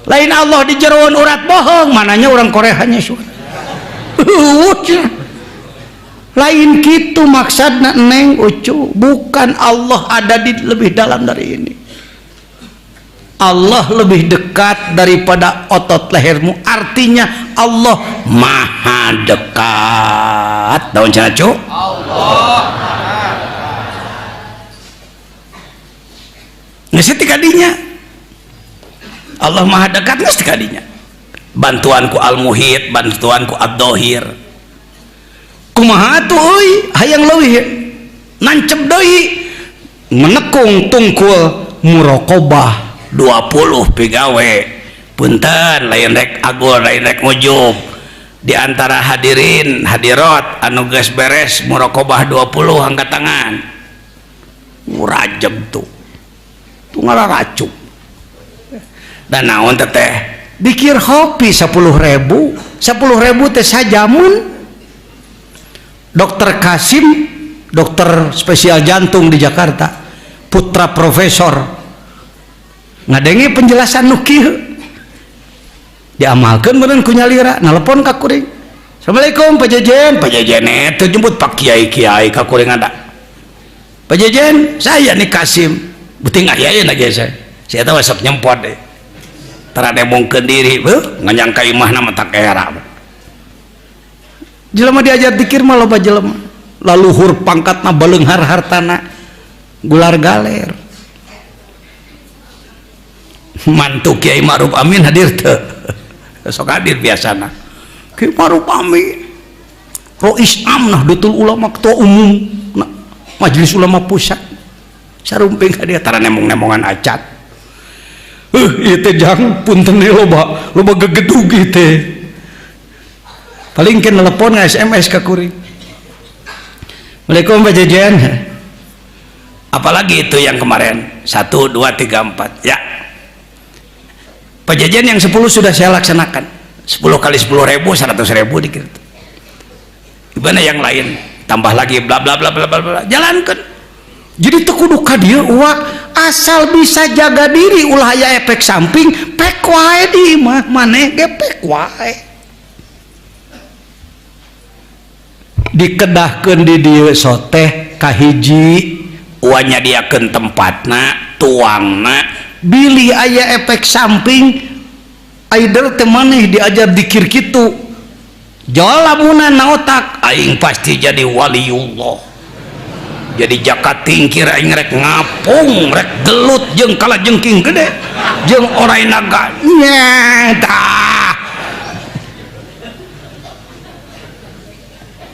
lain Allah di jeroan urat bohong mananya orang Koreanya suara lain gitu maksudna neng ucu bukan Allah ada di lebih dalam dari ini Allah lebih dekat daripada otot lehermu artinya Allah maha dekat daun cenah cu Allah geus teh kadinya Allah maha dekat geus teh kadinya bantuanku Al-Muhit bantuanku Ad-Dhahir kumaha atuh euy hayang leuwih nancep deui menekung tungkul muraqabah 20 pigawe punten lain rek agul lain rek ujub di antara hadirin hadirat anu geus beres muraqabah 20 angkat tangan rajab tuh ngararacuk dan naon teh dikir hopi 10.000 teh sajamun Dokter Kasim dokter spesial jantung di Jakarta putra profesor ngadengi penjelasan nu kieu diamalkeun meureun ku nyalira nelpon ka kuring Assalamualaikum Pak Jejen teu jemput Pak Kiai ka kuring ada Pak Jejen saya nih Kasim beuting ayeuna ge saya teh sok nyempot deh tarade mungkeun diri nganyangka imahna mah tak era jelema diajar dikir mah loba jelema laluhur pangkatna baleunghar hartana gular galer mantu Kiai Ma'ruf Amin hadir teu sok hadir biasana Kiai Ma'ruf Amin Rois Amnah Dutul Ulama ketua umum Majelis Ulama Pusat sarumping ka dia tarane nemong-nemongan acat ieu teh jang punten loba gegedug teh paling ke telepon SMS ka kuring Assalamualaikum Pak Jejen apalagi itu yang kemarin 1 2 3 4 ya Pak Jejen yang 10 sudah saya laksanakan 10 kali 10.000 100.000 dikit gimana yang lain tambah lagi bla bla bla bla bla jalankan jadi teu kudu ka dieu asal bisa jaga diri ulah aya efek samping pek wae di mah maneh ge pek wae dikedahkeun di dieu soteh kahiji wanyadiakeun tempatna tuangna bilih aya efek samping aider teh maneh diajar dikir kitu jol lamunan na otak aing pasti jadi waliullah jadi jakat tingkir aing rek ngapung rek gelut jeung kalajengking gede jeung orai naga nyata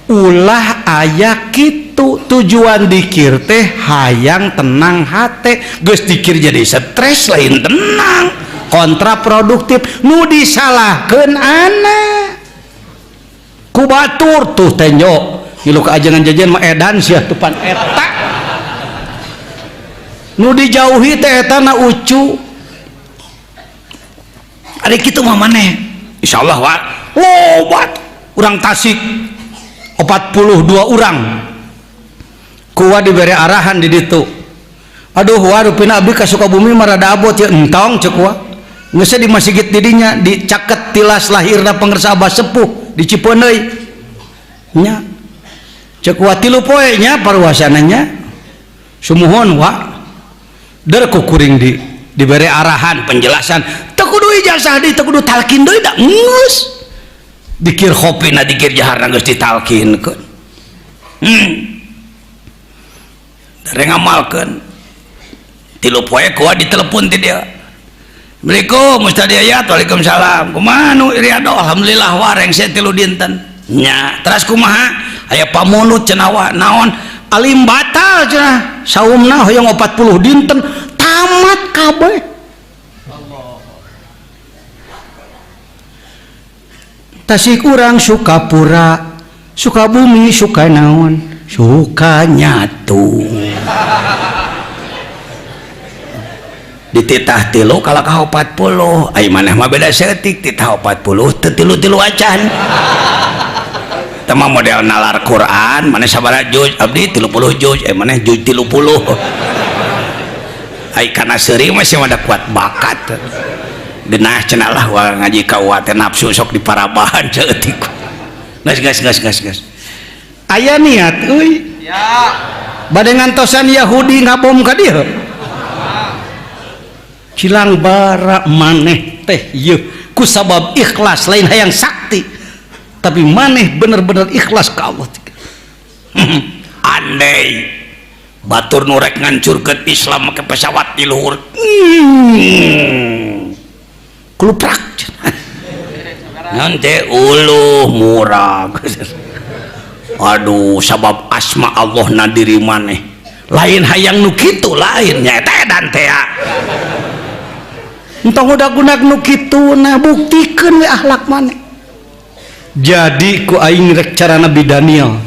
ulah aya kitu tujuan dikir teh hayang tenang hate geus dikir jadi stres lain tenang kontraproduktif nu disalahkeun anak ku batur tuh teh nyok ngilu ke ajengan jajan mah edan sia tupan eta nu dijauhi teh eta na ucu ada kitu mah maneh insyaallah wa lobat urang Tasik 42 urang kuwa dibere arahan di ditu aduh wa rupina abdi ka Sukabumi marada abot ya entong ceuk wa geus di masjid didinya dicaket tilas lahirna pangersa Abah Sepuh di Cipeuneuy nya ceuk wa 3 poe nya parwasananya sumuhun wa der ku kuring dibere arahan penjelasan teu kudu ijazah deui teu kudu talkin deui da geus dikir khopina dikir jaharna geus ditalkinkeun dari ngamalkeun 3 poe kuat ditelepon ti dia Assalamualaikum Ustaz Yayat waalaikumsalam kumaha nu iriado alhamdulillah wareng saya 3 dinten nya terus kumaha aya pamunut cenah wa naon alim batal cenah saumna hoyong 40 dinten tamat kabeh Tasik urang Sukapura Sukabumi suka naon suka nyatu dititah 3 kalau ka 40 ai maneh mah beda setik titah 40 teu 3 acan tama model nalar Quran maneh sabaraha juz abdi 30 juz maneh juz 30 ai kana seuring masih ada kuat bakat genah cenah lah wa ngaji ka wa teh nafsu sok diparabahan seeutik gas aya niat euy Ya. bade ngantosan Yahudi ngabom ka dieu cilang bara maneh teh yeuh ku sabab ikhlas lain hayang sakti tapi maneh bener-bener ikhlas ka Allah andai batur nu rek ngancurkeun Islam make pesawat di luhur keluprak nanti uluh murah aduh sabab asma Allah na diri maneh lain hayang nu kitu lainnya eta edan teh entong udah guna nu kitu na buktikeun we akhlak maneh jadi ku aing rek cara Nabi Daniel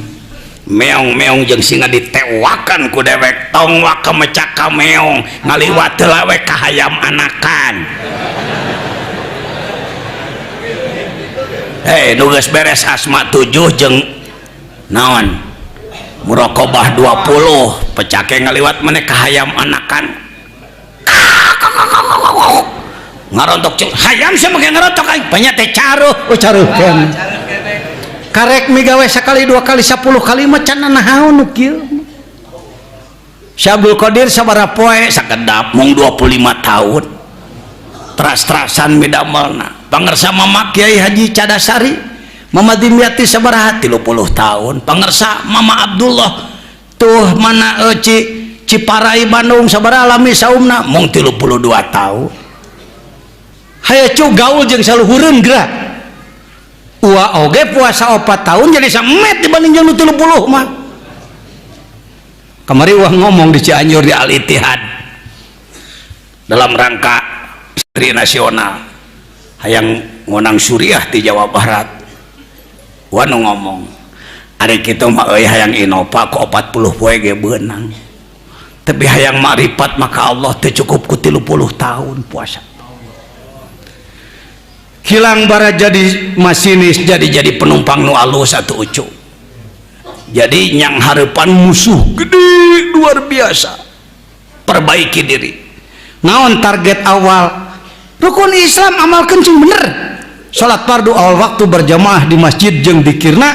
meong-meong jeung singa ditewakan ku dewek tong wa kemecak ka meong ngaliwat heula we ka hayam anakan nu geus beres asma 7 jeung naon muraqabah 20 pecake ngaliwat meneh ka hayam anakan ngarontok cek hayam sia make ngarontok aing banyak teh caruh caruhkeun karek migawe sakali 2 kali 10 kali mah can nahaon nu kieu Syabul Qadir sabaraha poe sakedap mung 25 tahun teras-terasan midamelna pangersa Mama Kiai Haji Cadasari Mama Dimyati sabaraha 30 tahun pangersa Mama Abdullah tuh mana Ciparai Bandung sabaraha alami saumna mung 32 tahun hayang cu gaul jeung saluhureun geura ua oge puasa 4 tahun jadi samet dibanding jeung 30 mah kamari wah ngomong di Cianjur di Al Ittihad dalam rangka Istri Nasional hayang ngonang Suriah di Jawa Barat wah nu ngomong ari kitu mah euy hayang Innova ku 40 poe ge beunang tapi hayang makrifat maka Allah teu cukup ku 30 tahun puasa hilang bara jadi masinis jadi penumpang nu alus atuh ucu jadi nyang harapan musuh gede luar biasa perbaiki diri naon target awal rukun Islam amalkeun cing bener salat fardu awal waktu berjamaah di masjid jeung dikirna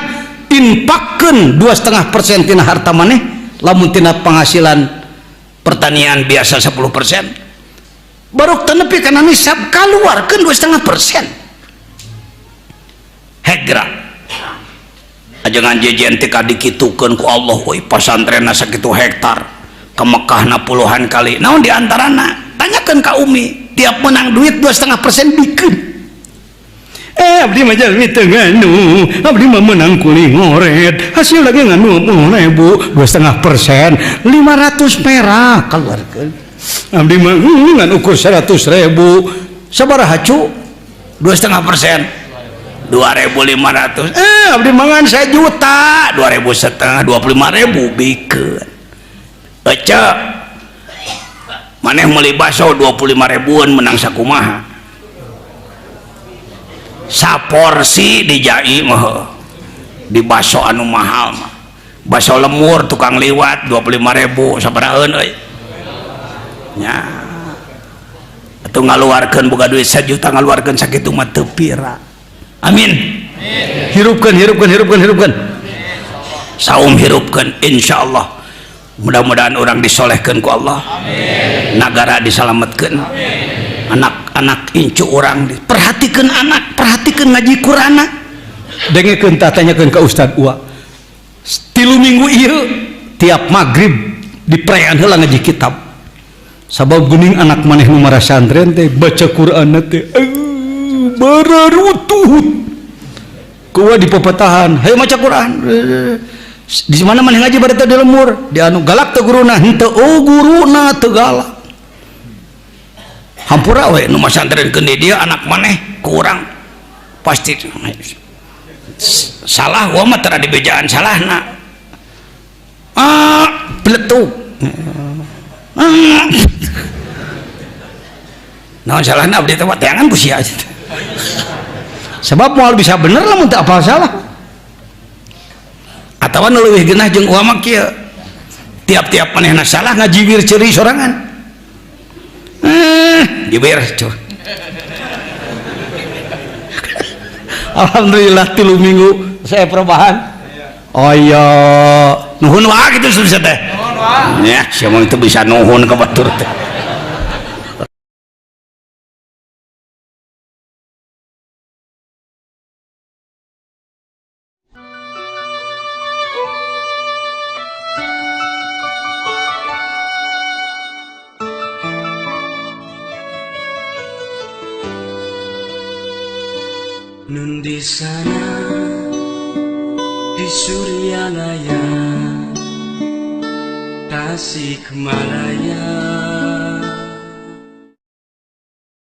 infakkeun 2,5% tina harta maneh lamun tina penghasilan pertanian biasa 10% baru tenepi kana nisab kaluarkeun 2,5% hegra ajangan jejen tika dikitukeun ku Allah euy pasantrenna sakitu hektar ke Mekahna puluhan kali naon diantarana tanyakeun ka Umi tiap menang duit 2,5% bikeun abdi mah jalmi teu nganu abdi mah menang kuling ngoret hasil lagi nganu 10.000 2,5% 500 perak keluarkeun abdi mah ngan ukur 100.000 sabaraha cu 2,5% 2.500 abdi mangan 1 juta 2.500 25.000 bikin baca maneh meuli baso 25.000an menang sakumaha saporsi dijai mah di baso anu mahal mah baso lemur tukang liwat 25.000 sabaraeun euy nya atuh ngaluarkeun boga duit 1 juta ngaluarkeun sakitu mah teu pira amin hirupkeun saum hirupkeun insyaallah mudah-mudahan orang disolehkeun ku Allah amin nagara disalametkeun anak-anak incu orang perhatikeun anak perhatikeun ngaji Qur'an dengekeun tanyakeun ka Ustad Uwa 3 minggu ieu tiap maghrib diprean heula ngaji kitab sabab geuning anak maneh nu mara santren teh baca Qur'an teh bararutut kuwa di pepetahan hayu maca Quran di mana maneh ngaji bari teh di lemur di anu galak teh guruna henteu guruna teu galak hampura we nu masantrenkeun di dieu anak maneh ku urang pasti salah wa mah tara dibejaan salahna bletuk naon salahna abdi teh teangan ku sia sebab moal bisa bener lamun teu apal salah atawa nu leuwih geunah jeung ulah mah kieu tiap-tiap manehna salah ngajibir ceuri sorangan jibir cuh alhamdulillah 3 minggu saya perubahan oh iya nuhun wae kitu susah teh nuhun wae ya sia mah teu bisa nuhun ka batur teh Nun di sana di Suryanaya Tasikmalaya